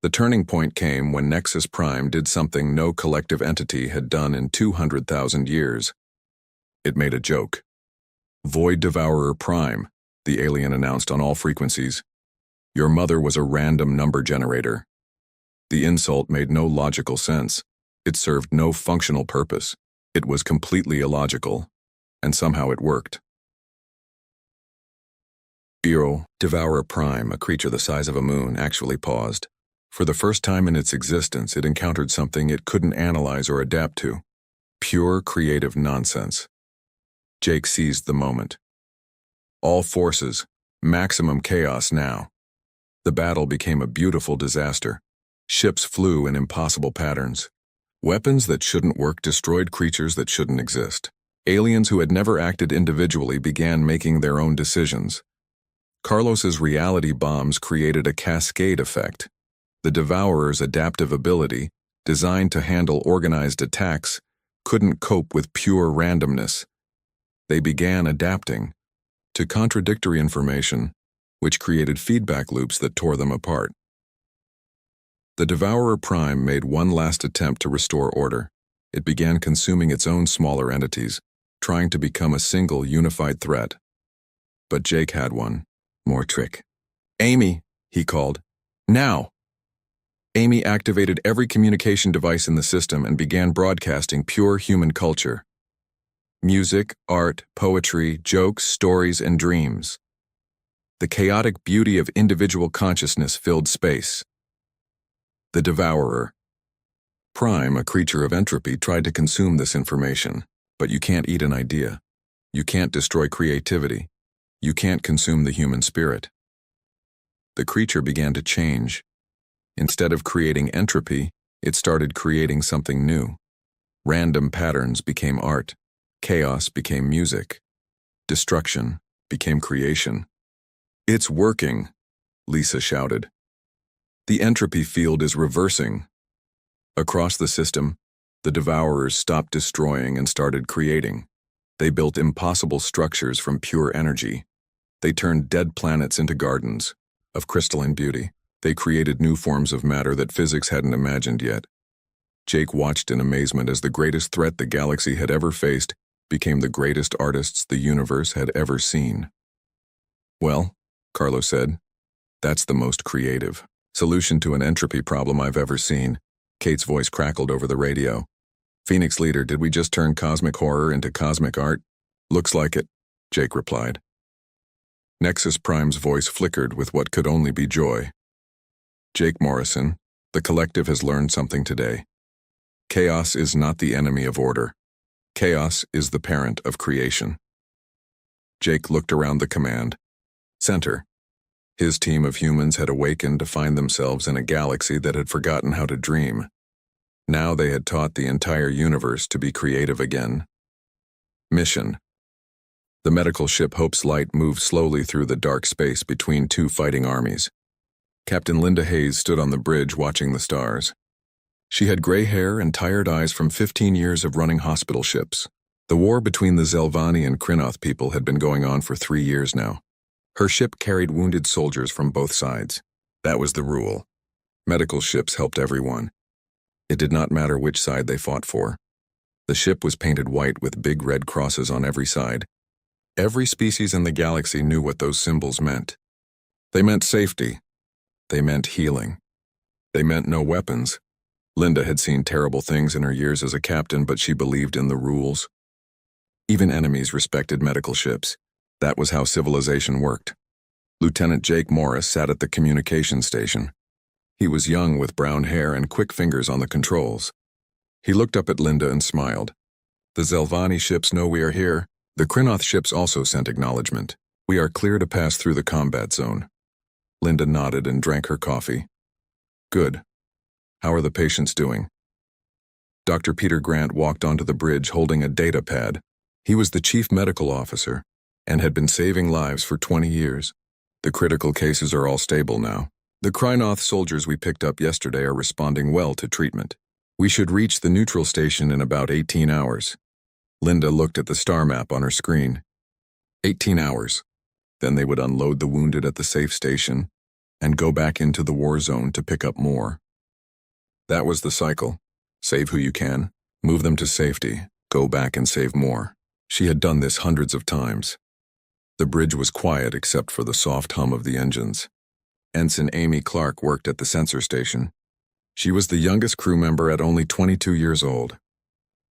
Speaker 1: The turning point came when Nexus Prime did something no collective entity had done in 200,000 years. It made a joke. Void Devourer Prime, the alien announced on all frequencies. Your mother was a random number generator. The insult made no logical sense. It served no functional purpose. It was completely illogical. And somehow it worked. Bureau, Devourer Prime, a creature the size of a moon, actually paused. For the first time in its existence, it encountered something it couldn't analyze or adapt to. Pure creative nonsense. Jake seized the moment. All forces, maximum chaos now. The battle became a beautiful disaster. Ships flew in impossible patterns. Weapons that shouldn't work destroyed creatures that shouldn't exist. Aliens who had never acted individually began making their own decisions. Carlos's reality bombs created a cascade effect. The Devourer's adaptive ability, designed to handle organized attacks, couldn't cope with pure randomness. They began adapting to contradictory information, which created feedback loops that tore them apart. The Devourer Prime made one last attempt to restore order. It began consuming its own smaller entities, trying to become a single unified threat. But Jake had one more trick. "Amy," he called. "Now!" Amy activated every communication device in the system and began broadcasting pure human culture. Music, art, poetry, jokes, stories, and dreams. The chaotic beauty of individual consciousness filled space. The Devourer Prime, a creature of entropy, tried to consume this information. But you can't eat an idea. You can't destroy creativity. You can't consume the human spirit. The creature began to change. Instead of creating entropy, it started creating something new. Random patterns became art. Chaos became music. Destruction became creation. "It's working," Lisa shouted. "The entropy field is reversing." Across the system, the Devourers stopped destroying and started creating. They built impossible structures from pure energy. They turned dead planets into gardens of crystalline beauty. They created new forms of matter that physics hadn't imagined yet. Jake watched in amazement as the greatest threat the galaxy had ever faced became the greatest artists the universe had ever seen. "Well," Carlos said, "that's the most creative solution to an entropy problem I've ever seen." Kate's voice crackled over the radio. "Phoenix Leader, did we just turn cosmic horror into cosmic art?" "Looks like it," Jake replied. Nexus Prime's voice flickered with what could only be joy. "Jake Morrison, the collective has learned something today. Chaos is not the enemy of order. Chaos is the parent of creation." Jake looked around the command center. His team of humans had awakened to find themselves in a galaxy that had forgotten how to dream. Now they had taught the entire universe to be creative again. Mission. The medical ship Hope's Light moved slowly through the dark space between two fighting armies. Captain Linda Hayes stood on the bridge watching the stars. She had gray hair and tired eyes from 15 years of running hospital ships. The war between the Zelvani and Krynoth people had been going on for 3 years now. Her ship carried wounded soldiers from both sides. That was the rule. Medical ships helped everyone. It did not matter which side they fought for. The ship was painted white with big red crosses on every side. Every species in the galaxy knew what those symbols meant. They meant safety. They meant healing. They meant no weapons. Linda had seen terrible things in her years as a captain, but she believed in the rules. Even enemies respected medical ships. That was how civilization worked. Lieutenant Jake Morris sat at the communication station. He was young with brown hair and quick fingers on the controls. He looked up at Linda and smiled. "The Zelvani ships know we are here." The Krynoth ships also sent acknowledgement. "We are clear to pass through the combat zone." Linda nodded and drank her coffee. "Good. How are the patients doing?" Dr. Peter Grant walked onto the bridge holding a data pad. He was the chief medical officer and had been saving lives for 20 years. "The critical cases are all stable now. The Krynoth soldiers we picked up yesterday are responding well to treatment. We should reach the neutral station in about 18 hours. Linda looked at the star map on her screen. 18 hours. Then they would unload the wounded at the safe station and go back into the war zone to pick up more. That was the cycle. Save who you can, move them to safety, go back and save more. She had done this hundreds of times. The bridge was quiet except for the soft hum of the engines. Ensign Amy Clark worked at the sensor station. She was the youngest crew member at only 22 years old.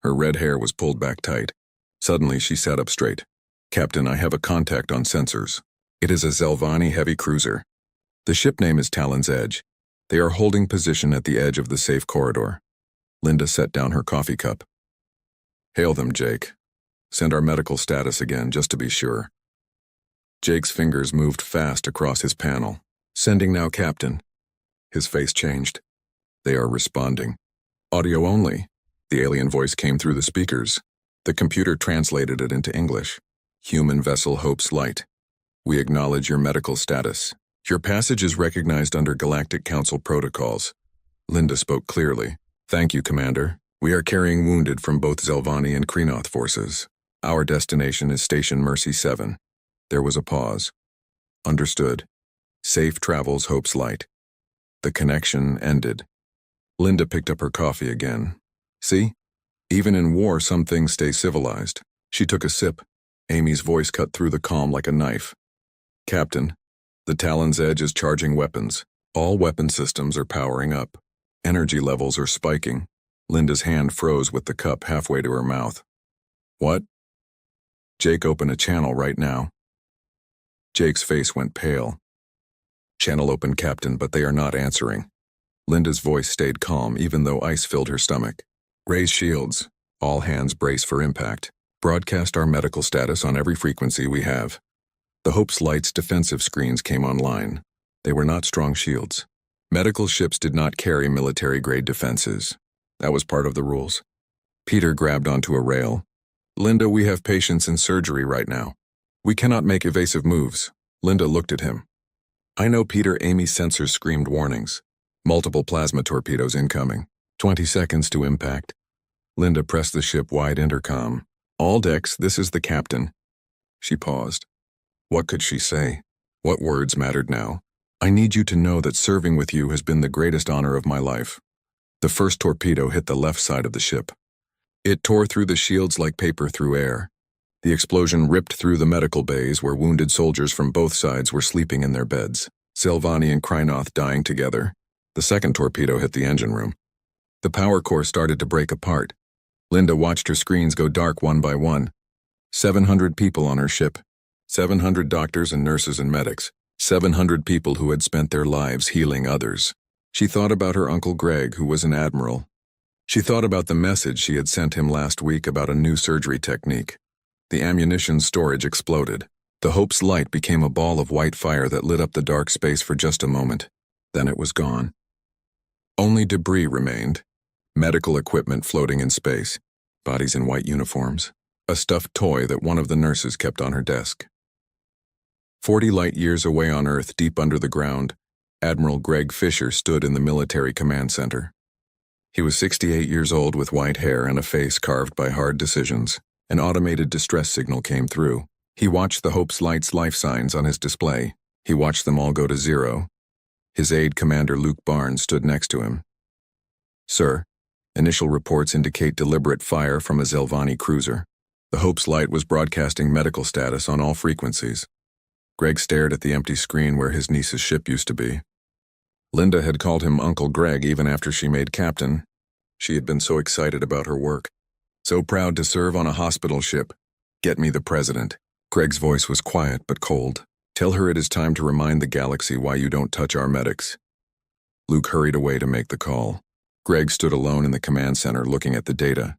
Speaker 1: Her red hair was pulled back tight. Suddenly she sat up straight. "Captain, I have a contact on sensors." It is a Zelvani heavy cruiser. The ship name is Talon's Edge. They are holding position at the edge of the safe corridor. Linda set down her coffee cup. Hail them, Jake. Send our medical status again, just to be sure. Jake's fingers moved fast across his panel. Sending now, Captain. His face changed. They are responding. Audio only. The alien voice came through the speakers. The computer translated it into English. Human vessel Hope's Light. We acknowledge your medical status. Your passage is recognized under Galactic Council protocols. Linda spoke clearly. Thank you, Commander. We are carrying wounded from both Zelvani and Kreenoth forces. Our destination is Station Mercy 7. There was a pause. Understood. Safe travels, Hope's Light. The connection ended. Linda picked up her coffee again. See? Even in war, some things stay civilized. She took a sip. Amy's voice cut through the calm like a knife. Captain, the Talon's Edge is charging weapons. All weapon systems are powering up. Energy levels are spiking. Linda's hand froze with the cup halfway to her mouth. What? Jake, open a channel right now. Jake's face went pale. Channel open, Captain, but they are not answering. Linda's voice stayed calm even though ice filled her stomach. Raise shields. All hands brace for impact. Broadcast our medical status on every frequency we have. The Hope's Light's defensive screens came online. They were not strong shields. Medical ships did not carry military-grade defenses. That was part of the rules. Peter grabbed onto a rail. Linda, we have patients in surgery right now. We cannot make evasive moves. Linda looked at him. I know, Peter. Amy's sensors screamed warnings. Multiple plasma torpedoes incoming. 20 seconds to impact. Linda pressed the ship-wide intercom. All decks, this is the captain. She paused. What could she say? What words mattered now? I need you to know that serving with you has been the greatest honor of my life. The first torpedo hit the left side of the ship. It tore through the shields like paper through air. The explosion ripped through the medical bays where wounded soldiers from both sides were sleeping in their beds. Zelvani and Kreenoth dying together. The second torpedo hit the engine room. The power core started to break apart. Linda watched her screens go dark one by one. 700 people on her ship. 700 doctors and nurses and medics. 700 people who had spent their lives healing others. She thought about her Uncle Greg, who was an admiral. She thought about the message she had sent him last week about a new surgery technique. The ammunition storage exploded. The Hope's Light became a ball of white fire that lit up the dark space for just a moment. Then it was gone. Only debris remained. Medical equipment floating in space. Bodies in white uniforms. A stuffed toy that one of the nurses kept on her desk. 40 light-years away on Earth, deep under the ground, Admiral Greg Fisher stood in the military command center. He was 68 years old with white hair and a face carved by hard decisions. An automated distress signal came through. He watched the Hope's Light's life signs on his display. He watched them all go to zero. His aide, Commander Luke Barnes, stood next to him. Sir, initial reports indicate deliberate fire from a Zelvani cruiser. The Hope's Light was broadcasting medical status on all frequencies. Greg stared at the empty screen where his niece's ship used to be. Linda had called him Uncle Greg even after she made captain. She had been so excited about her work. So proud to serve on a hospital ship. Get me the president. Greg's voice was quiet but cold. Tell her it is time to remind the galaxy why you don't touch our medics. Luke hurried away to make the call. Greg stood alone in the command center looking at the data.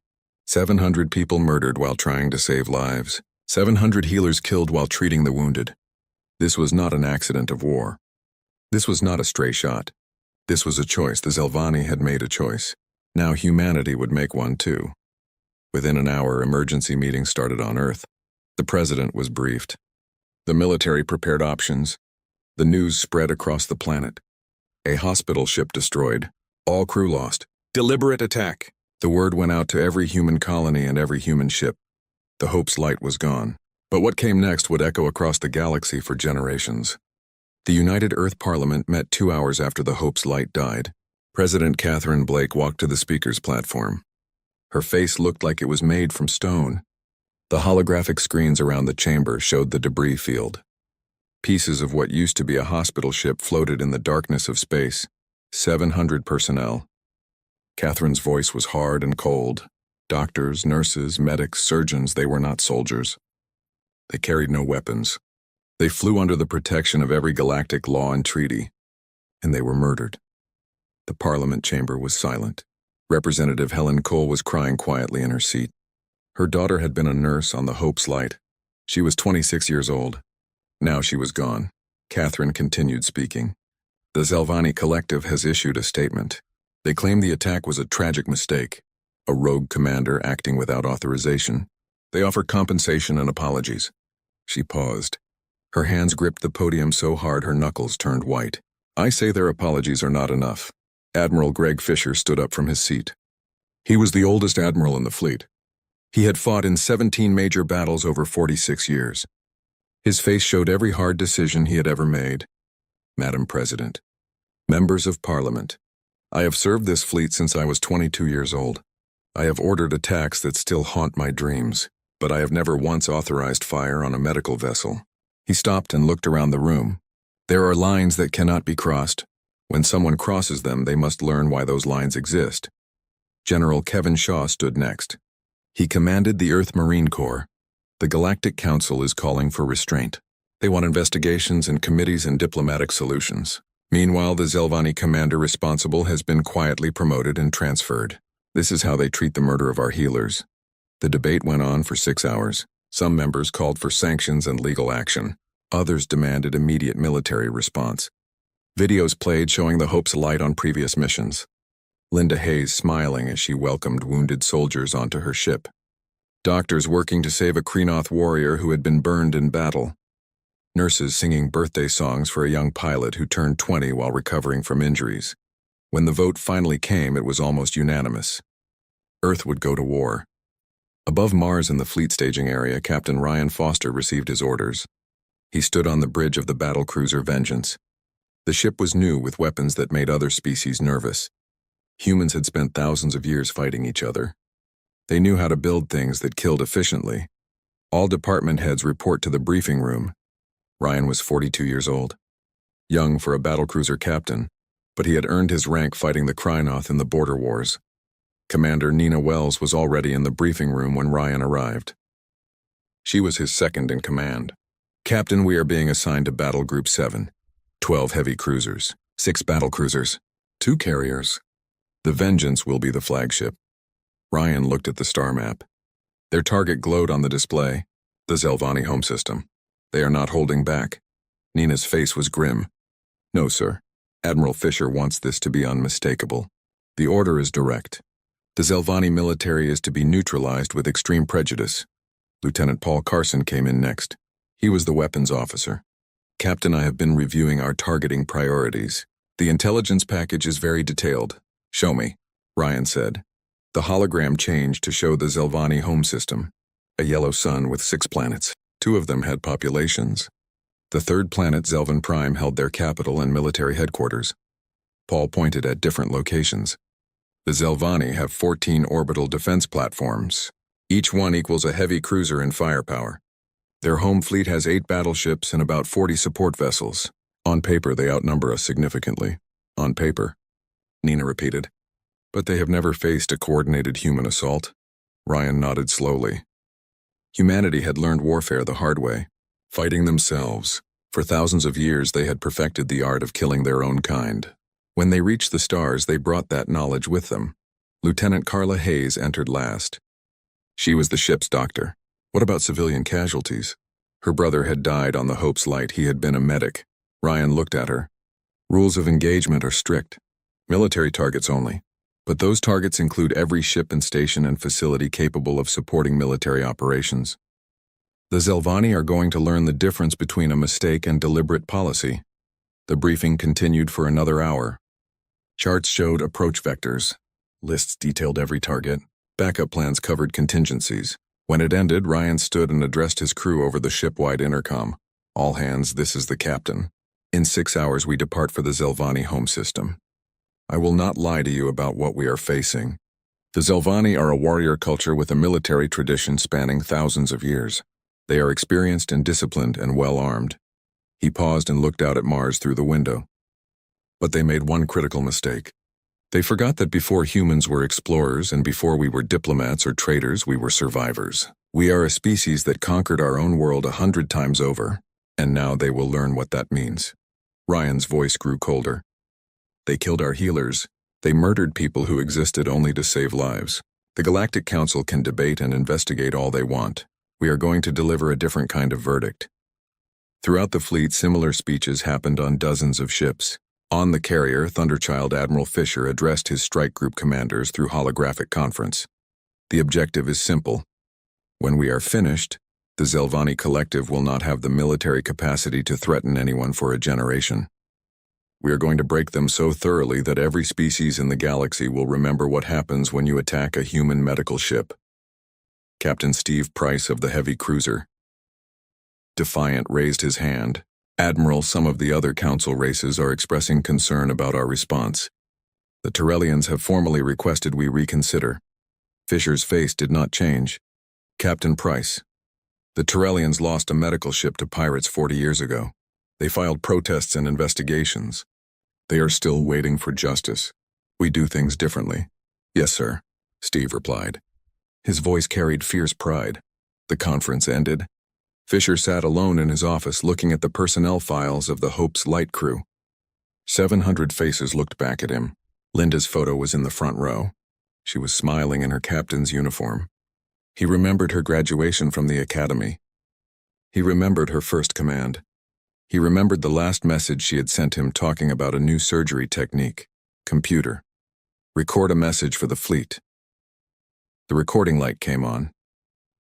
Speaker 1: 700 people murdered while trying to save lives. 700 healers killed while treating the wounded. This was not an accident of war. This was not a stray shot. This was a choice. The Zelvani had made a choice. Now humanity would make one too. Within an hour, emergency meetings started on Earth. The president was briefed. The military prepared options. The news spread across the planet. A hospital ship destroyed. All crew lost. Deliberate attack. The word went out to every human colony and every human ship. The Hope's Light was gone. But what came next would echo across the galaxy for generations. The United Earth Parliament met 2 hours after the Hope's Light died. President Catherine Blake walked to the speaker's platform. Her face looked like it was made from stone. The holographic screens around the chamber showed the debris field. Pieces of what used to be a hospital ship floated in the darkness of space. 700 personnel. Catherine's voice was hard and cold. Doctors, nurses, medics, surgeons, they were not soldiers. They carried no weapons. They flew under the protection of every galactic law and treaty, and they were murdered. The Parliament chamber was silent. Representative Helen Cole was crying quietly in her seat. Her daughter had been a nurse on the Hope's Light. She was 26 years old. Now she was gone. Catherine continued speaking. The Zelvani Collective has issued a statement. They claim the attack was a tragic mistake, a rogue commander acting without authorization. They offer compensation and apologies. She paused. Her hands gripped the podium so hard her knuckles turned white. I say their apologies are not enough. Admiral Greg Fisher stood up from his seat. He was the oldest admiral in the fleet. He had fought in 17 major battles over 46 years. His face showed every hard decision he had ever made. Madam President, members of Parliament, I have served this fleet since I was 22 years old. I have ordered attacks that still haunt my dreams, but I have never once authorized fire on a medical vessel. He stopped and looked around the room. There are lines that cannot be crossed. When someone crosses them, they must learn why those lines exist. General Kevin Shaw stood next. He commanded the Earth Marine Corps. The Galactic Council is calling for restraint. They want investigations and committees and diplomatic solutions. Meanwhile, the Zelvani commander responsible has been quietly promoted and transferred. This is how they treat the murder of our healers. The debate went on for 6 hours. Some members called for sanctions and legal action. Others demanded immediate military response. Videos played showing the Hope's Light on previous missions. Linda Hayes smiling as she welcomed wounded soldiers onto her ship. Doctors working to save a Kreenoth warrior who had been burned in battle. Nurses singing birthday songs for a young pilot who turned 20 while recovering from injuries. When the vote finally came, it was almost unanimous. Earth would go to war. Above Mars in the fleet staging area, Captain Ryan Foster received his orders. He stood on the bridge of the battlecruiser Vengeance. The ship was new with weapons that made other species nervous. Humans had spent thousands of years fighting each other. They knew how to build things that killed efficiently. All department heads report to the briefing room. Ryan was 42 years old. Young for a battlecruiser captain, but he had earned his rank fighting the Kreenoth in the border wars. Commander Nina Wells was already in the briefing room when Ryan arrived. She was his second in command. Captain, we are being assigned to Battle Group 7. 12 heavy cruisers, 6 battlecruisers, 2 carriers. The Vengeance will be the flagship. Ryan looked at the star map. Their target glowed on the display, the Zelvani home system. They are not holding back. Nina's face was grim. No, sir. Admiral Fisher wants this to be unmistakable. The order is direct. The Zelvani military is to be neutralized with extreme prejudice. Lieutenant Paul Carson came in next. He was the weapons officer. Captain, I have been reviewing our targeting priorities. The intelligence package is very detailed. Show me, Ryan said. The hologram changed to show the Zelvani home system. A yellow sun with 6 planets. 2 of them had populations. The 3rd planet, Zelvan Prime, held their capital and military headquarters. Paul pointed at different locations. The Zelvani have 14 orbital defense platforms. Each one equals a heavy cruiser in firepower. Their home fleet has 8 battleships and about 40 support vessels. On paper, they outnumber us significantly. On paper, Nina repeated. But they have never faced a coordinated human assault. Ryan nodded slowly. Humanity had learned warfare the hard way, fighting themselves. For thousands of years, they had perfected the art of killing their own kind. When they reached the stars, they brought that knowledge with them. Lieutenant Carla Hayes entered last. She was the ship's doctor. What about civilian casualties? Her brother had died on the Hope's Light. He had been a medic. Ryan looked at her. Rules of engagement are strict. Military targets only. But those targets include every ship and station and facility capable of supporting military operations. The Zelvani are going to learn the difference between a mistake and deliberate policy. The briefing continued for another hour. Charts showed approach vectors. Lists detailed every target. Backup plans covered contingencies. When it ended, Ryan stood and addressed his crew over the ship-wide intercom. All hands, this is the captain. In 6 hours, we depart for the Zelvani home system. I will not lie to you about what we are facing. The Zelvani are a warrior culture with a military tradition spanning thousands of years. They are experienced and disciplined and well-armed. He paused and looked out at Mars through the window. But they made one critical mistake. They forgot that before humans were explorers and before we were diplomats or traders, we were survivors. We are a species that conquered our own world 100 times over. And now they will learn what that means. Ryan's voice grew colder. They killed our healers. They murdered people who existed only to save lives. The Galactic Council can debate and investigate all they want. We are going to deliver a different kind of verdict. Throughout the fleet, similar speeches happened on dozens of ships. On the carrier, Thunderchild Admiral Fisher addressed his strike group commanders through holographic conference. The objective is simple. When we are finished, the Zelvani Collective will not have the military capacity to threaten anyone for a generation. We are going to break them so thoroughly that every species in the galaxy will remember what happens when you attack a human medical ship. Captain Steve Price of the heavy cruiser. Defiant raised his hand. Admiral, some of the other council races are expressing concern about our response. The Turellians have formally requested we reconsider. Fisher's face did not change. Captain Price. The Turellians lost a medical ship to pirates 40 years ago. They filed protests and investigations. They are still waiting for justice. We do things differently. Yes, sir, Steve replied. His voice carried fierce pride. The conference ended. Fisher sat alone in his office looking at the personnel files of the Hope's light crew. 700 faces looked back at him. Linda's photo was in the front row. She was smiling in her captain's uniform. He remembered her graduation from the academy. He remembered her first command. He remembered the last message she had sent him talking about a new surgery technique. Computer. Record a message for the fleet. The recording light came on.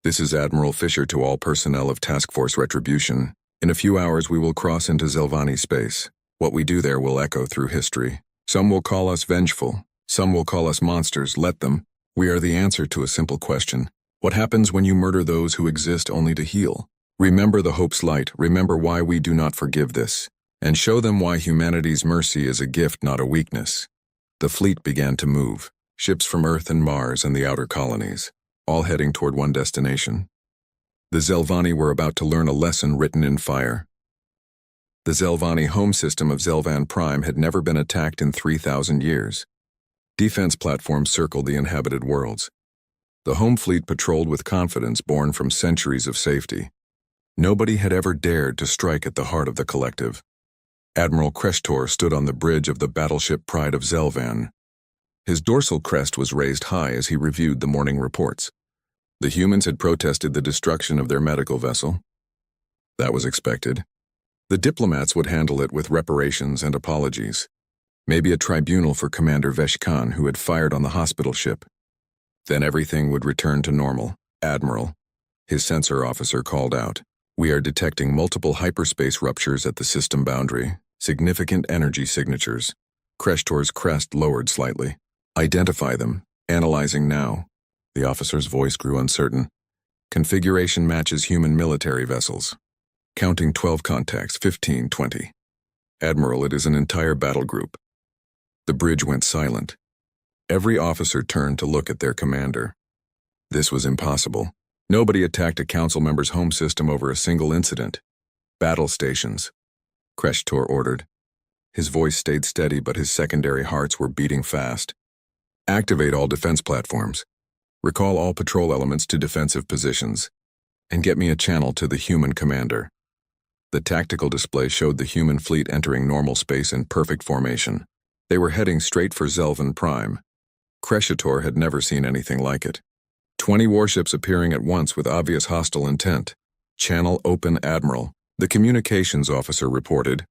Speaker 1: This is Admiral Fisher to all personnel of Task Force Retribution. In a few hours we will cross into Zelvani space. What we do there will echo through history. Some will call us vengeful. Some will call us monsters. Let them. We are the answer to a simple question. What happens when you murder those who exist only to heal? Remember the Hope's light, remember why we do not forgive this, and show them why humanity's mercy is a gift, not a weakness. The fleet began to move, ships from Earth and Mars and the outer colonies, all heading toward one destination. The Zelvani were about to learn a lesson written in fire. The Zelvani home system of Zelvan Prime had never been attacked in 3,000 years. Defense platforms circled the inhabited worlds. The home fleet patrolled with confidence born from centuries of safety. Nobody had ever dared to strike at the heart of the collective. Admiral Kreshtor stood on the bridge of the battleship Pride of Zelvan. His dorsal crest was raised high as he reviewed the morning reports. The humans had protested the destruction of their medical vessel. That was expected. The diplomats would handle it with reparations and apologies. Maybe a tribunal for Commander Veshkan, who had fired on the hospital ship. Then everything would return to normal. Admiral, his sensor officer called out. We are detecting multiple hyperspace ruptures at the system boundary. Significant energy signatures. Kreshtor's crest lowered slightly. Identify them. Analyzing now. The officer's voice grew uncertain. Configuration matches human military vessels. Counting 12 contacts, 15, 20. Admiral, it is an entire battle group. The bridge went silent. Every officer turned to look at their commander. This was impossible. Nobody attacked a council member's home system over a single incident. Battle stations. Kreshtor ordered. His voice stayed steady, but his secondary hearts were beating fast. Activate all defense platforms. Recall all patrol elements to defensive positions. And get me a channel to the human commander. The tactical display showed the human fleet entering normal space in perfect formation. They were heading straight for Zelvan Prime. Kreshtor had never seen anything like it. 20 warships appearing at once with obvious hostile intent. Channel open, Admiral. The communications officer reported.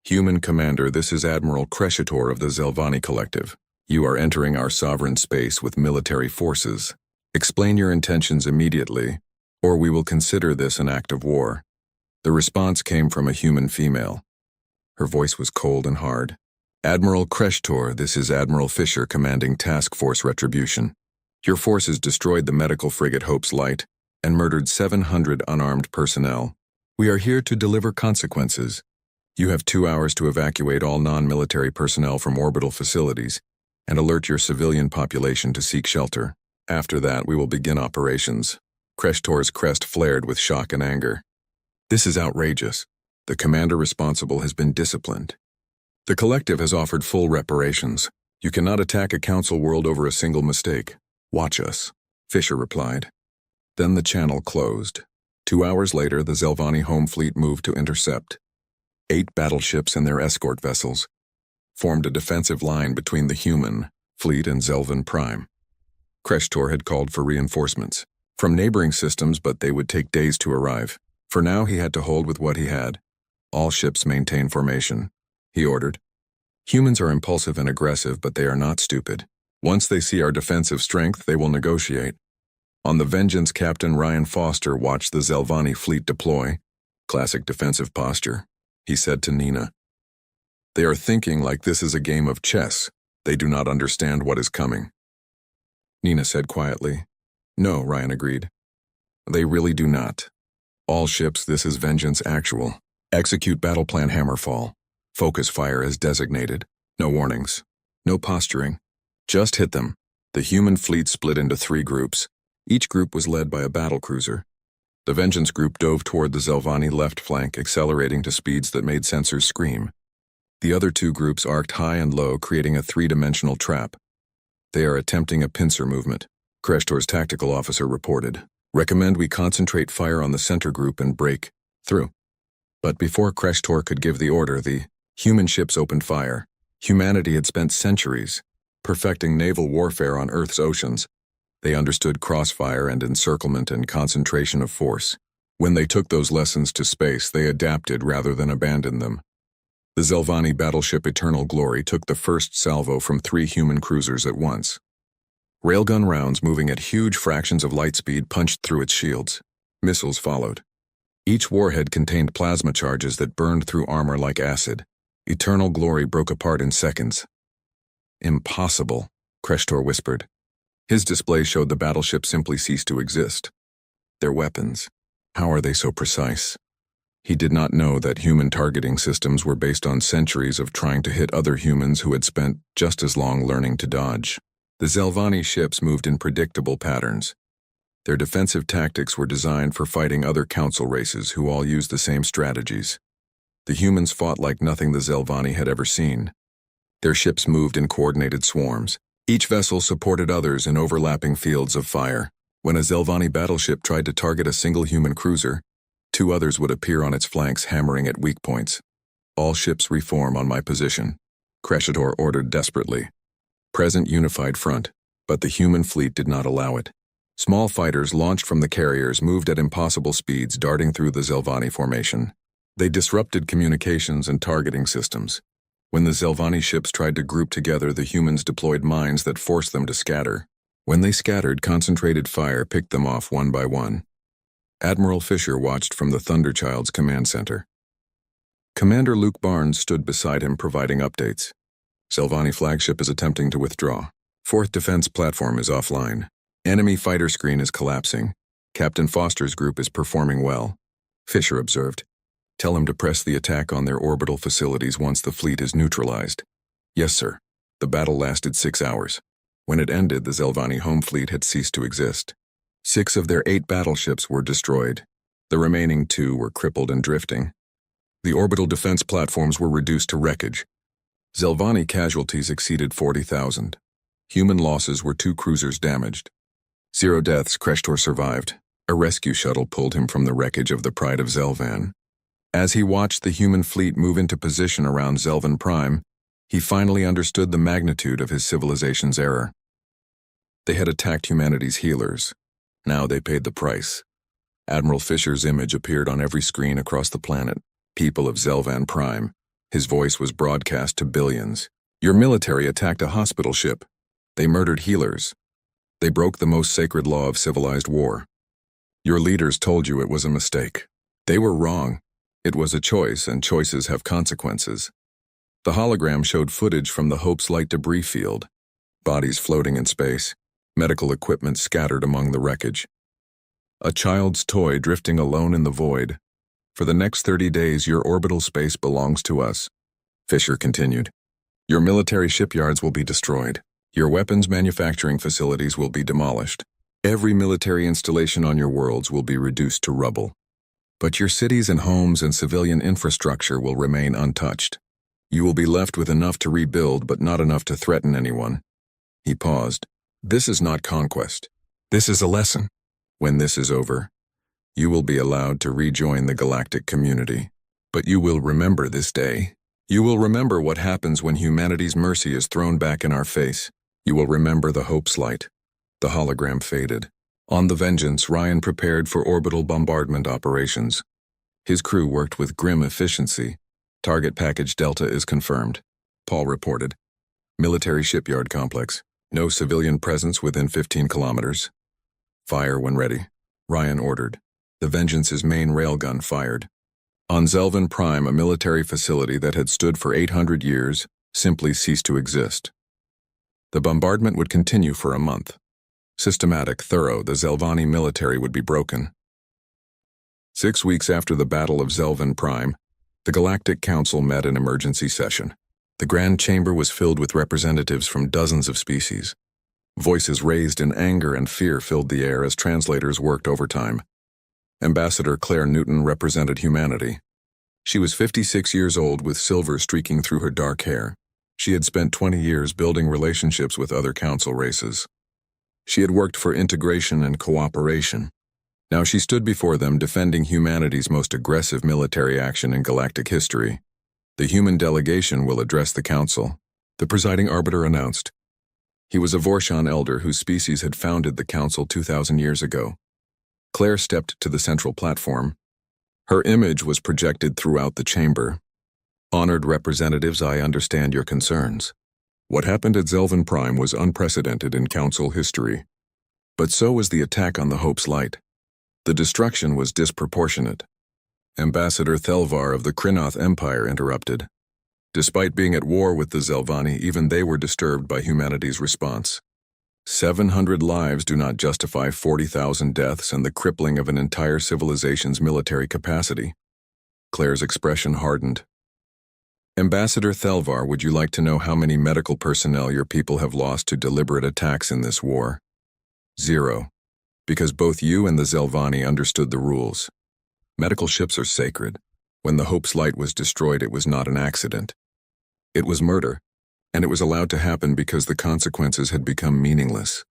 Speaker 1: Human commander, this is Admiral Kreshtor of the Zelvani Collective. You are entering our sovereign space with military forces. Explain your intentions immediately, or we will consider this an act of war. The response came from a human female. Her voice was cold and hard. Admiral Kreshtor, this is Admiral Fisher commanding Task Force Retribution. Your forces destroyed the medical frigate Hope's Light and murdered 700 unarmed personnel. We are here to deliver consequences. You have 2 hours to evacuate all non-military personnel from orbital facilities and alert your civilian population to seek shelter. After that, we will begin operations. Kreshtor's crest flared with shock and anger. This is outrageous. The commander responsible has been disciplined. The collective has offered full reparations. You cannot attack a council world over a single mistake. Watch us, Fisher replied. Then the channel closed. 2 hours later, the Zelvani home fleet moved to intercept. 8 battleships and their escort vessels formed a defensive line between the human fleet and Zelvan Prime. Kreshtor had called for reinforcements from neighboring systems, but they would take days to arrive. For now, he had to hold with what he had. All ships maintain formation, he ordered. Humans are impulsive and aggressive, but they are not stupid. Once they see our defensive strength, they will negotiate. On the Vengeance, Captain Ryan Foster watched the Zelvani fleet deploy. Classic defensive posture, he said to Nina. They are thinking like this is a game of chess. They do not understand what is coming. Nina said quietly. No, Ryan agreed. They really do not. All ships, this is Vengeance Actual. Execute battle plan Hammerfall. Focus fire as designated. No warnings. No posturing. Just hit them. The human fleet split into 3 groups. Each group was led by a battlecruiser. The Vengeance group dove toward the Zelvani left flank, accelerating to speeds that made sensors scream. The other 2 groups arced high and low, creating a 3-dimensional trap. They are attempting a pincer movement, Kreshtor's tactical officer reported. Recommend we concentrate fire on the center group and break through. But before Kreshtor could give the order, the human ships opened fire. Humanity had spent centuries perfecting naval warfare on Earth's oceans. They understood crossfire and encirclement and concentration of force. When they took those lessons to space, they adapted rather than abandoned them. The Zelvani battleship Eternal Glory took the first salvo from 3 human cruisers at once. Railgun rounds moving at huge fractions of light speed punched through its shields. Missiles followed. Each warhead contained plasma charges that burned through armor like acid. Eternal Glory broke apart in seconds. Impossible, Kreshtor whispered. His display showed the battleship simply ceased to exist. Their weapons, how are they so precise? He did not know that human targeting systems were based on centuries of trying to hit other humans who had spent just as long learning to dodge. The Zelvani ships moved in predictable patterns. Their defensive tactics were designed for fighting other council races who all used the same strategies. The humans fought like nothing the Zelvani had ever seen. Their ships moved in coordinated swarms. Each vessel supported others in overlapping fields of fire. When a Zelvani battleship tried to target a single human cruiser, 2 others would appear on its flanks, hammering at weak points. All ships reform on my position, Kreshtor ordered desperately. Present unified front, but the human fleet did not allow it. Small fighters launched from the carriers moved at impossible speeds, darting through the Zelvani formation. They disrupted communications and targeting systems. When the Zelvani ships tried to group together, the humans deployed mines that forced them to scatter. When they scattered, concentrated fire picked them off one by one. Admiral Fisher watched from the Thunderchild's command center. Commander Luke Barnes stood beside him, providing updates. Zelvani flagship is attempting to withdraw. 4th defense platform is offline. Enemy fighter screen is collapsing. Captain Foster's group is performing well, Fisher observed. Tell him to press the attack on their orbital facilities once the fleet is neutralized. Yes, sir. The battle lasted 6 hours. When it ended, the Zelvani home fleet had ceased to exist. 6 of their 8 battleships were destroyed. The remaining 2 were crippled and drifting. The orbital defense platforms were reduced to wreckage. Zelvani casualties exceeded 40,000. Human losses were 2 cruisers damaged. 0 deaths. Kreshtor survived. A rescue shuttle pulled him from the wreckage of the Pride of Zelvan. As he watched the human fleet move into position around Zelvan Prime, he finally understood the magnitude of his civilization's error. They had attacked humanity's healers. Now they paid the price. Admiral Fisher's image appeared on every screen across the planet. People of Zelvan Prime. His voice was broadcast to billions. Your military attacked a hospital ship. They murdered healers. They broke the most sacred law of civilized war. Your leaders told you it was a mistake. They were wrong. It was a choice, and choices have consequences. The hologram showed footage from the Hope's light debris field. Bodies floating in space. Medical equipment scattered among the wreckage. A child's toy drifting alone in the void. For the next 30 days, your orbital space belongs to us, Fisher continued. Your military shipyards will be destroyed. Your weapons manufacturing facilities will be demolished. Every military installation on your worlds will be reduced to rubble. But your cities and homes and civilian infrastructure will remain untouched. You will be left with enough to rebuild, but not enough to threaten anyone. He paused. This is not conquest. This is a lesson. When this is over, You will be allowed to rejoin the galactic community. But you will remember this day. You will remember what happens when humanity's mercy is thrown back in our face. You will remember the Hope's light. The hologram faded. On the Vengeance, Ryan prepared for orbital bombardment operations. His crew worked with grim efficiency. Target package Delta is confirmed. Paul reported. Military shipyard complex. No civilian presence within 15 kilometers. Fire when ready. Ryan ordered. The Vengeance's main railgun fired. On Zelvin Prime, a military facility that had stood for 800 years, simply ceased to exist. The bombardment would continue for a month. Systematic, thorough, the Zelvani military would be broken. 6 weeks after the Battle of Zelvin Prime, the Galactic Council met in emergency session. The Grand Chamber was filled with representatives from dozens of species. Voices raised in anger and fear filled the air as translators worked overtime. Ambassador Claire Newton represented humanity. She was 56 years old with silver streaking through her dark hair. She had spent 20 years building relationships with other council races. She had worked for integration and cooperation. Now she stood before them defending humanity's most aggressive military action in galactic history. The human delegation will address the council, the presiding arbiter announced. He was a Vorshan elder whose species had founded the council 2,000 years ago. Claire stepped to the central platform. Her image was projected throughout the chamber. Honored representatives, I understand your concerns. What happened at Zelvin Prime was unprecedented in council history. But so was the attack on the Hope's Light. The destruction was disproportionate. Ambassador Thelvar of the Krinoth Empire interrupted. Despite being at war with the Zelvani, even they were disturbed by humanity's response. 700 lives do not justify 40,000 deaths and the crippling of an entire civilization's military capacity. Claire's expression hardened. Ambassador Thelvar, would you like to know how many medical personnel your people have lost to deliberate attacks in this war? 0. Because both you and the Zelvani understood the rules. Medical ships are sacred. When the Hope's Light was destroyed, it was not an accident. It was murder. And it was allowed to happen because the consequences had become meaningless.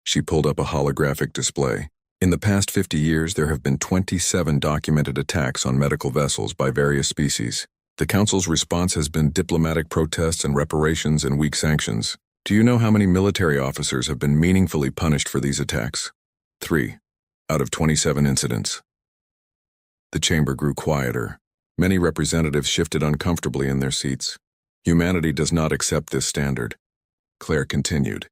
Speaker 1: She pulled up a holographic display. In the past 50 years, there have been 27 documented attacks on medical vessels by various species. The Council's response has been diplomatic protests and reparations and weak sanctions. Do you know how many military officers have been meaningfully punished for these attacks? 3 out of 27 incidents. The chamber grew quieter. Many representatives shifted uncomfortably in their seats. Humanity does not accept this standard. Claire continued.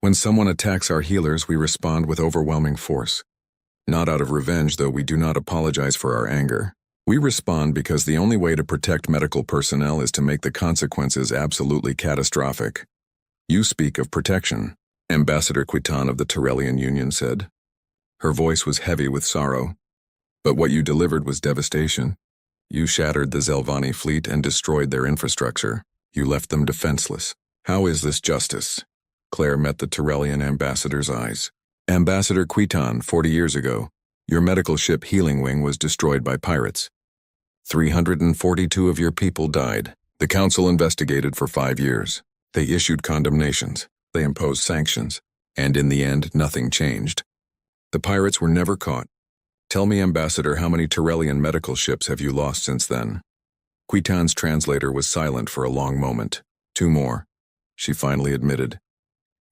Speaker 1: When someone attacks our healers, we respond with overwhelming force. Not out of revenge, though we do not apologize for our anger. We respond because the only way to protect medical personnel is to make the consequences absolutely catastrophic. You speak of protection, Ambassador Quitan of the Terrellian Union said. Her voice was heavy with sorrow. But what you delivered was devastation. You shattered the Zelvani fleet and destroyed their infrastructure. You left them defenseless. How is this justice? Claire met the Terrellian ambassador's eyes. Ambassador Quitan, 40 years ago, your medical ship Healing Wing was destroyed by pirates. 342 of your people died. The council investigated for 5 years. They issued condemnations. They imposed sanctions. And in the end, nothing changed. The pirates were never caught. Tell me, Ambassador, how many Terrellian medical ships have you lost since then? Quitan's translator was silent for a long moment. 2 more, she finally admitted.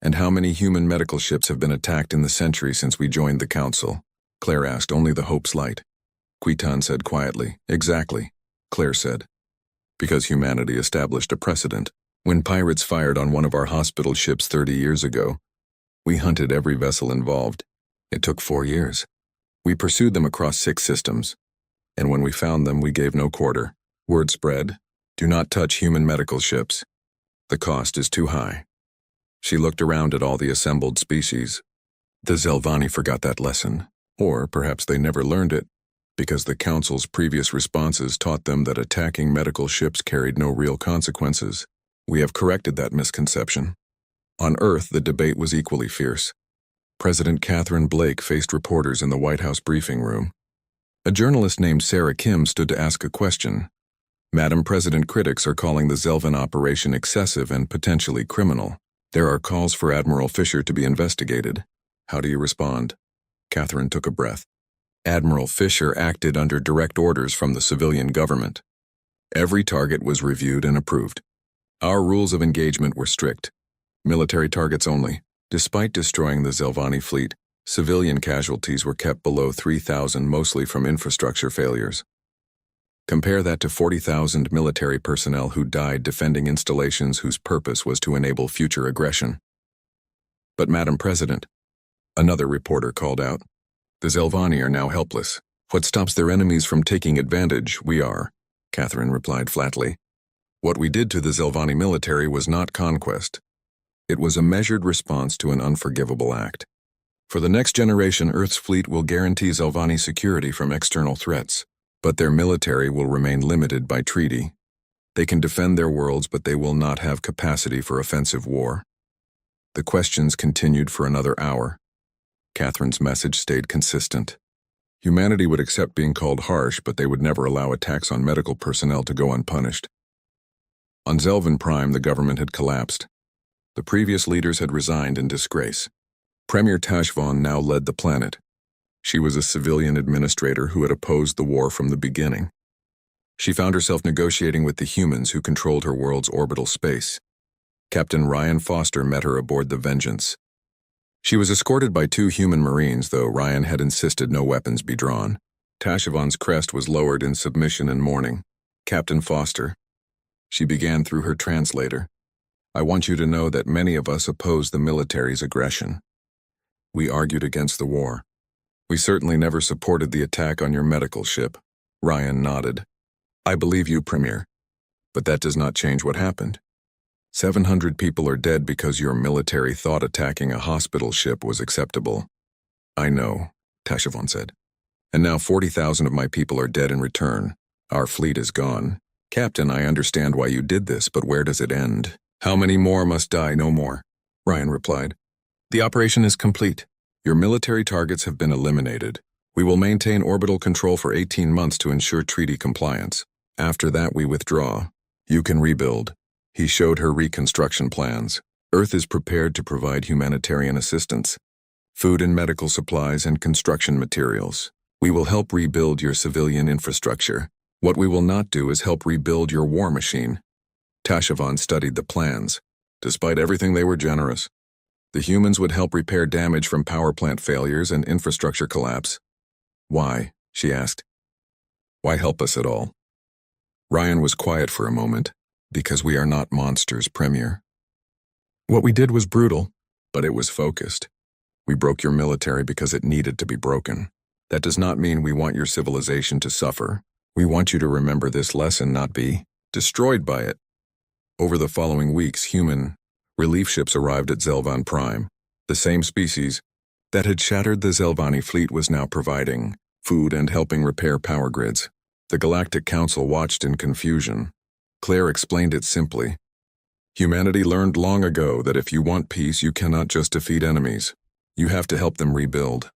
Speaker 1: And how many human medical ships have been attacked in the century since we joined the council? Claire asked. Only the Hope's Light. Quitan said quietly. Exactly, Claire said. Because humanity established a precedent. When pirates fired on one of our hospital ships 30 years ago, we hunted every vessel involved. It took 4 years. We pursued them across 6 systems, and when we found them, we gave no quarter. Word spread, do not touch human medical ships. The cost is too high. She looked around at all the assembled species. The Zelvani forgot that lesson, or perhaps they never learned it, because the Council's previous responses taught them that attacking medical ships carried no real consequences. We have corrected that misconception. On Earth, the debate was equally fierce. President Catherine Blake faced reporters in the White House briefing room. A journalist named Sarah Kim stood to ask a question. Madam President, critics are calling the Zelvin operation excessive and potentially criminal. There are calls for Admiral Fisher to be investigated. How do you respond? Catherine took a breath. Admiral Fisher acted under direct orders from the civilian government. Every target was reviewed and approved. Our rules of engagement were strict. Military targets only. Despite destroying the Zelvani fleet, civilian casualties were kept below 3,000, mostly from infrastructure failures. Compare that to 40,000 military personnel who died defending installations whose purpose was to enable future aggression. But Madam President, another reporter called out, the Zelvani are now helpless. What stops their enemies from taking advantage, we are, Catherine replied flatly. What we did to the Zelvani military was not conquest. It was a measured response to an unforgivable act. For the next generation, Earth's fleet will guarantee Zelvani security from external threats. But their military will remain limited by treaty. They can defend their worlds, but they will not have capacity for offensive war. The questions continued for another hour. Catherine's message stayed consistent. Humanity would accept being called harsh, but they would never allow attacks on medical personnel to go unpunished. On Zelvan Prime, the government had collapsed. The previous leaders had resigned in disgrace. Premier Tashvon now led the planet. She was a civilian administrator who had opposed the war from the beginning. She found herself negotiating with the humans who controlled her world's orbital space. Captain Ryan Foster met her aboard the Vengeance. She was escorted by 2 human Marines, though Ryan had insisted no weapons be drawn. Tashvon's crest was lowered in submission and mourning. Captain Foster. She began through her translator. I want you to know that many of us oppose the military's aggression. We argued against the war. We certainly never supported the attack on your medical ship. Ryan nodded. I believe you, Premier. But that does not change what happened. 700 people are dead because your military thought attacking a hospital ship was acceptable. I know, Tashvon said. And now 40,000 of my people are dead in return. Our fleet is gone. Captain, I understand why you did this, but where does it end? How many more must die? No more, Ryan replied. The operation is complete. Your military targets have been eliminated. We will maintain orbital control for 18 months to ensure treaty compliance. After that, we withdraw. You can rebuild. He showed her reconstruction plans. Earth is prepared to provide humanitarian assistance, food and medical supplies and construction materials. We will help rebuild your civilian infrastructure. What we will not do is help rebuild your war machine. Tashvon studied the plans. Despite everything, they were generous. The humans would help repair damage from power plant failures and infrastructure collapse. Why? She asked. Why help us at all? Ryan was quiet for a moment. Because we are not monsters, Premier. What we did was brutal, but it was focused. We broke your military because it needed to be broken. That does not mean we want your civilization to suffer. We want you to remember this lesson, not be destroyed by it. Over the following weeks, human relief ships arrived at Zelvan Prime. The same species that had shattered the Zelvani fleet was now providing food and helping repair power grids. The Galactic Council watched in confusion. Claire explained it simply. Humanity learned long ago that if you want peace, you cannot just defeat enemies. You have to help them rebuild.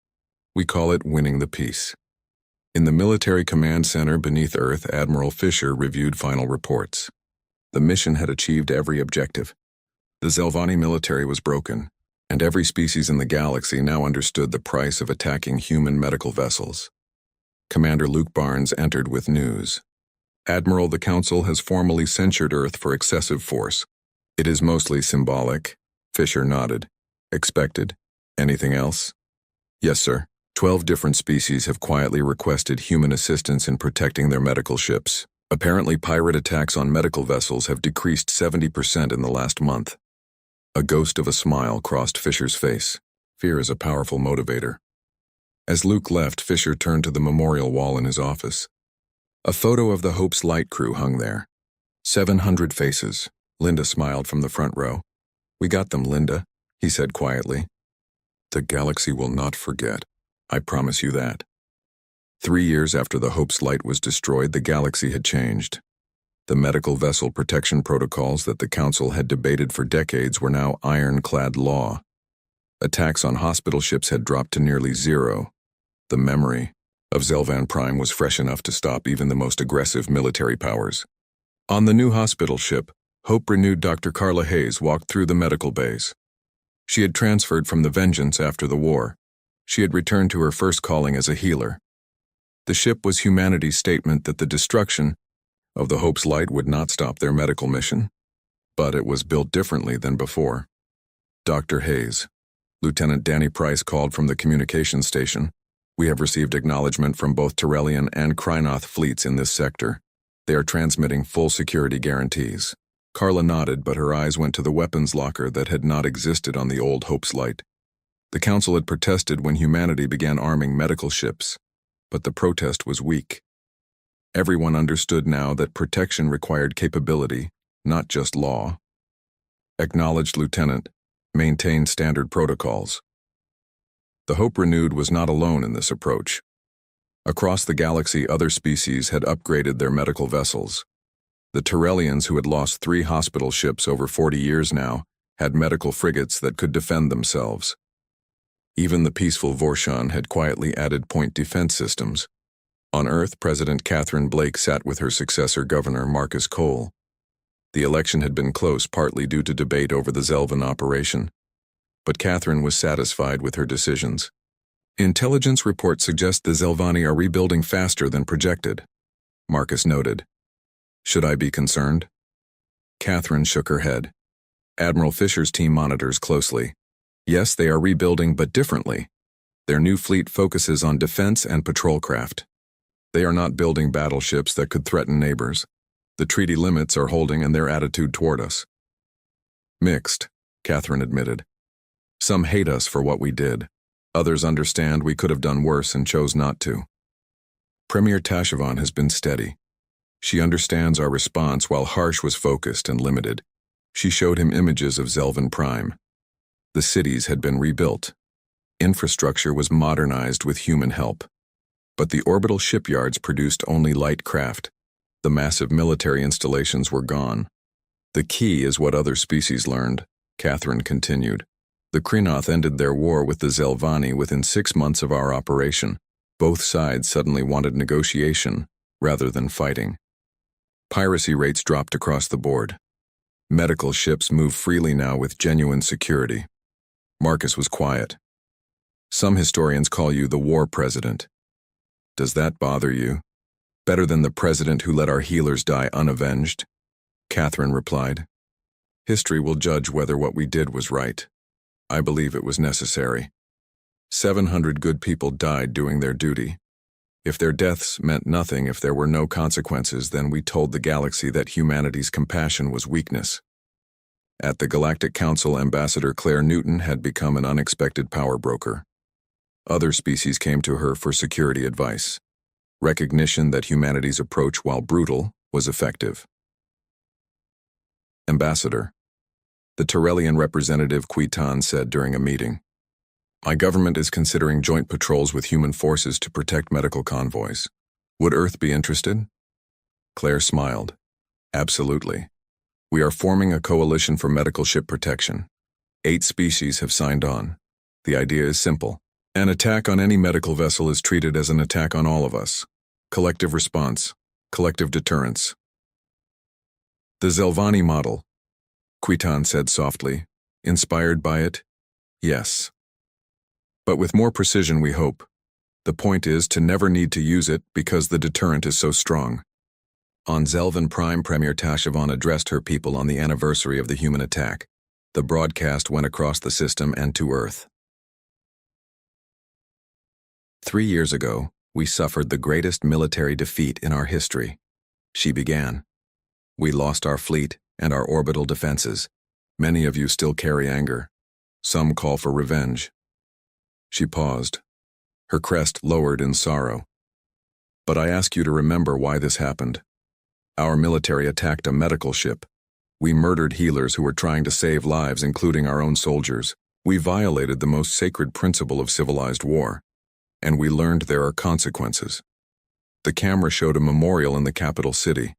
Speaker 1: We call it winning the peace. In the Military Command Center beneath Earth, Admiral Fisher reviewed final reports. The mission had achieved every objective. The Zelvani military was broken, and every species in the galaxy now understood the price of attacking human medical vessels. Commander Luke Barnes entered with news. Admiral, the Council has formally censured Earth for excessive force. It is mostly symbolic. Fisher nodded. Expected. Anything else? Yes, sir. 12 different species have quietly requested human assistance in protecting their medical ships. Apparently, pirate attacks on medical vessels have decreased 70% in the last month. A ghost of a smile crossed Fisher's face. Fear is a powerful motivator. As Luke left, Fisher turned to the memorial wall in his office. A photo of the Hope's Light crew hung there. 700 faces. Linda smiled from the front row. We got them, Linda, he said quietly. The galaxy will not forget. I promise you that. 3 years after the Hope's Light was destroyed, the galaxy had changed. The medical vessel protection protocols that the Council had debated for decades were now ironclad law. Attacks on hospital ships had dropped to nearly zero. The memory of Zelvan Prime was fresh enough to stop even the most aggressive military powers. On the new hospital ship, Hope-renewed Dr. Carla Hayes walked through the medical bays. She had transferred from the Vengeance after the war. She had returned to her first calling as a healer. The ship was humanity's statement that the destruction of the Hope's Light would not stop their medical mission, but it was built differently than before. Dr. Hayes. Lieutenant Danny Price called from the communications station. We have received acknowledgement from both Tyrellian and Krynoth fleets in this sector. They are transmitting full security guarantees. Carla nodded, but her eyes went to the weapons locker that had not existed on the old Hope's Light. The Council had protested when humanity began arming medical ships, but the protest was weak. Everyone understood now that protection required capability, not just law. Acknowledged, Lieutenant. Maintain standard protocols. The Hope Renewed was not alone in this approach. Across the galaxy, other species had upgraded their medical vessels. The Tyrellians, who had lost 3 hospital ships over 40 years now, had medical frigates that could defend themselves. Even the peaceful Vorshan had quietly added point defense systems. On Earth, President Catherine Blake sat with her successor, Governor Marcus Cole. The election had been close, partly due to debate over the Zelvan operation, but Catherine was satisfied with her decisions. Intelligence reports suggest the Zelvani are rebuilding faster than projected, Marcus noted. Should I be concerned? Catherine shook her head. Admiral Fisher's team monitors closely. Yes, they are rebuilding, but differently. Their new fleet focuses on defense and patrol craft. They are not building battleships that could threaten neighbors. The treaty limits are holding, and their attitude toward us. Mixed, Catherine admitted. Some hate us for what we did. Others understand we could have done worse and chose not to. Premier Tashavan has been steady. She understands our response while Harsh was focused and limited. She showed him images of Zelvan Prime. The cities had been rebuilt. Infrastructure was modernized with human help. But the orbital shipyards produced only light craft. The massive military installations were gone. The key is what other species learned, Catherine continued. The Krynoth ended their war with the Zelvani within 6 months of our operation. Both sides suddenly wanted negotiation rather than fighting. Piracy rates dropped across the board. Medical ships move freely now with genuine security. Marcus was quiet. Some historians call you the war president. Does that bother you? Better than the president who let our healers die unavenged? Catherine replied. History will judge whether what we did was right. I believe it was necessary. 700 good people died doing their duty. If their deaths meant nothing, if there were no consequences, then we told the galaxy that humanity's compassion was weakness. At the Galactic Council, Ambassador Claire Newton had become an unexpected power broker. Other species came to her for security advice. Recognition that humanity's approach, while brutal, was effective. Ambassador. The Tyrellian representative Quitan said during a meeting. My government is considering joint patrols with human forces to protect medical convoys. Would Earth be interested? Claire smiled. Absolutely. We are forming a coalition for medical ship protection. 8 species have signed on. The idea is simple. An attack on any medical vessel is treated as an attack on all of us. Collective response. Collective deterrence. The Zelvani model, Quitan said softly. Inspired by it? Yes. But with more precision, we hope. The point is to never need to use it because the deterrent is so strong. On Zelvan Prime, Premier Tashavan addressed her people on the anniversary of the human attack. The broadcast went across the system and to Earth. 3 years ago, we suffered the greatest military defeat in our history. She began. We lost our fleet and our orbital defenses. Many of you still carry anger. Some call for revenge. She paused, her crest lowered in sorrow. But I ask you to remember why this happened. Our military attacked a medical ship. We murdered healers who were trying to save lives, including our own soldiers. We violated the most sacred principle of civilized war. And we learned there are consequences. The camera showed a memorial in the capital city.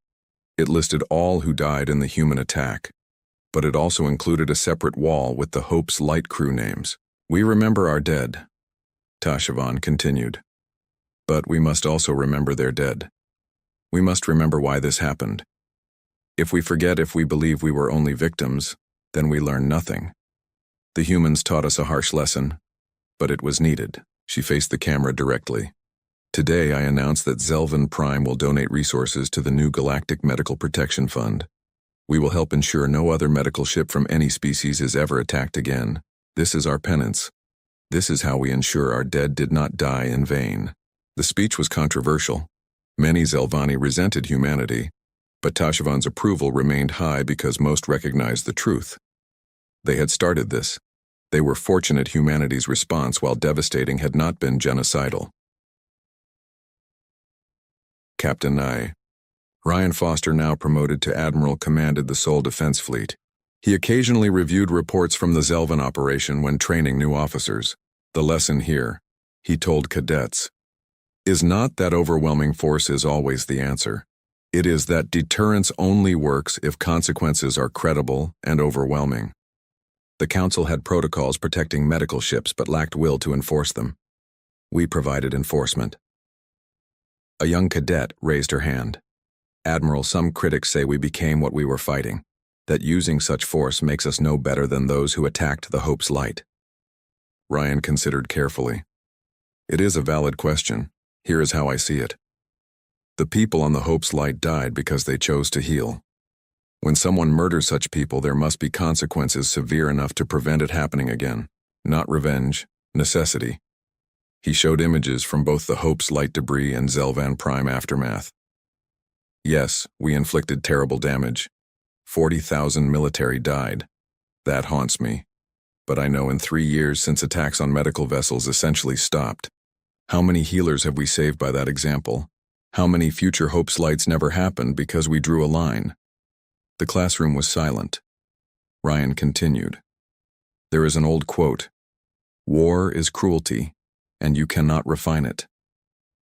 Speaker 1: It listed all who died in the human attack, but it also included a separate wall with the Hope's Light crew names. We remember our dead, Tashavan continued. But we must also remember their dead. We must remember why this happened. If we forget, if we believe we were only victims, then we learn nothing. The humans taught us a harsh lesson, but it was needed. She faced the camera directly. Today I announce that Zelvan Prime will donate resources to the new Galactic Medical Protection Fund. We will help ensure no other medical ship from any species is ever attacked again. This is our penance. This is how we ensure our dead did not die in vain. The speech was controversial. Many Zelvani resented humanity, but Tashvan's approval remained high because most recognized the truth. They had started this. They were fortunate humanity's response, while devastating, had not been genocidal. Captain I. Ryan Foster, now promoted to Admiral, commanded the Sol Defense Fleet. He occasionally reviewed reports from the Zelvan operation when training new officers. The lesson here, he told cadets, is not that overwhelming force is always the answer. It is that deterrence only works if consequences are credible and overwhelming. The Council had protocols protecting medical ships but lacked will to enforce them. We provided enforcement. A young cadet raised her hand. Admiral, some critics say we became what we were fighting, that using such force makes us no better than those who attacked the Hope's Light. Ryan considered carefully. It is a valid question. Here is how I see it. The people on the Hope's Light died because they chose to heal. When someone murders such people, there must be consequences severe enough to prevent it happening again. Not revenge, necessity. He showed images from both the Hope's Light debris and Zelvan Prime aftermath. Yes, we inflicted terrible damage. 40,000 military died. That haunts me. But I know in 3 years since attacks on medical vessels essentially stopped. How many healers have we saved by that example? How many future Hope's Lights never happened because we drew a line? The classroom was silent. Ryan continued. There is an old quote, "War is cruelty, and you cannot refine it."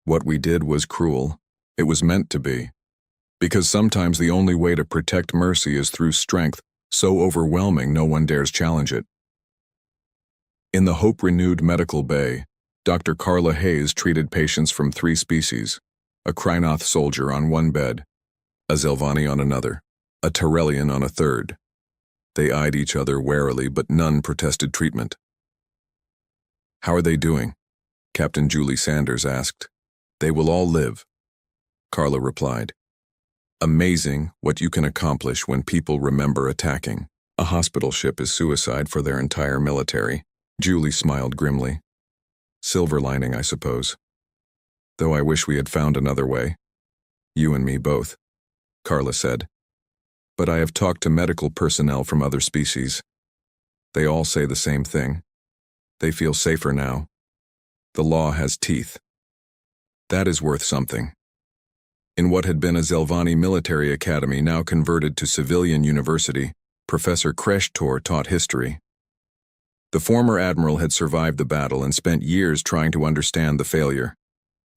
Speaker 1: What we did was cruel. It was meant to be. Because sometimes the only way to protect mercy is through strength so overwhelming no one dares challenge it. In the Hope-renewed medical bay, Dr. Carla Hayes treated patients from 3 species, a Krynoth soldier on one bed, a Zelvani on another, a Tyrellian on a third. They eyed each other warily, but none protested treatment. How are they doing? Captain Julie Sanders asked. They will all live, Carla replied. Amazing what you can accomplish when people remember attacking. A hospital ship is suicide for their entire military. Julie smiled grimly. Silver lining, I suppose. Though I wish we had found another way. You and me both, Carla said. But I have talked to medical personnel from other species. They all say the same thing. They feel safer now. The law has teeth. That is worth something. In what had been a Zelvani military academy, now converted to civilian university, Professor Kreshtor taught history. The former admiral had survived the battle and spent years trying to understand the failure.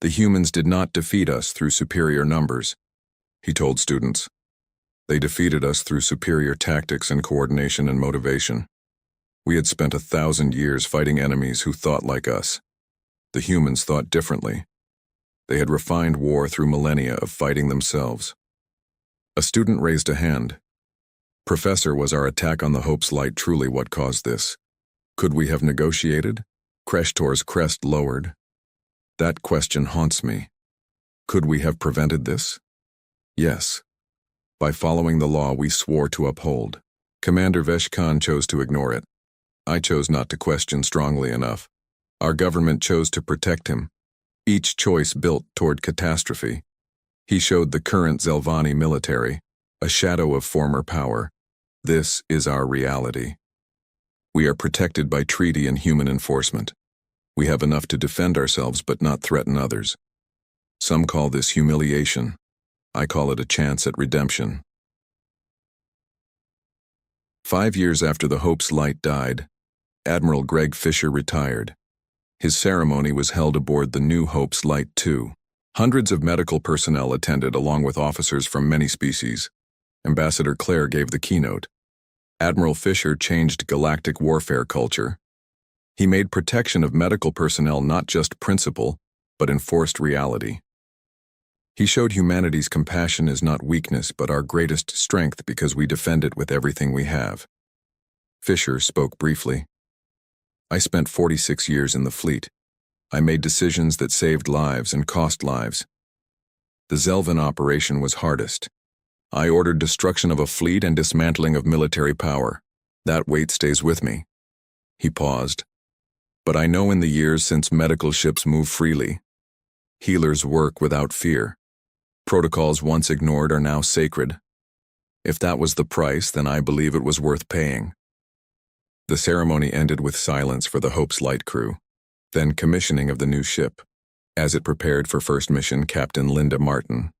Speaker 1: The humans did not defeat us through superior numbers, he told students. They defeated us through superior tactics and coordination and motivation. We had spent 1,000 years fighting enemies who thought like us. The humans thought differently. They had refined war through millennia of fighting themselves. A student raised a hand. Professor, was our attack on the Hope's Light truly what caused this? Could we have negotiated? Kreshtor's crest lowered. That question haunts me. Could we have prevented this? Yes. By following the law we swore to uphold. Commander Veshkan chose to ignore it. I chose not to question strongly enough. Our government chose to protect him. Each choice built toward catastrophe. He showed the current Zelvani military, a shadow of former power. This is our reality. We are protected by treaty and human enforcement. We have enough to defend ourselves but not threaten others. Some call this humiliation. I call it a chance at redemption. 5 years after the Hope's Light died, Admiral Greg Fisher retired. His ceremony was held aboard the new Hope's Light II. Hundreds of medical personnel attended along with officers from many species. Ambassador Clare gave the keynote. Admiral Fisher changed galactic warfare culture. He made protection of medical personnel not just principle, but enforced reality. He showed humanity's compassion is not weakness but our greatest strength because we defend it with everything we have. Fisher spoke briefly. I spent 46 years in the fleet. I made decisions that saved lives and cost lives. The Zelvin operation was hardest. I ordered destruction of a fleet and dismantling of military power. That weight stays with me. He paused. But I know in the years since medical ships move freely, healers work without fear. Protocols once ignored are now sacred. If that was the price, then I believe it was worth paying. The ceremony ended with silence for the Hope's light crew, then commissioning of the new ship. As it prepared for first mission, Captain Linda Martin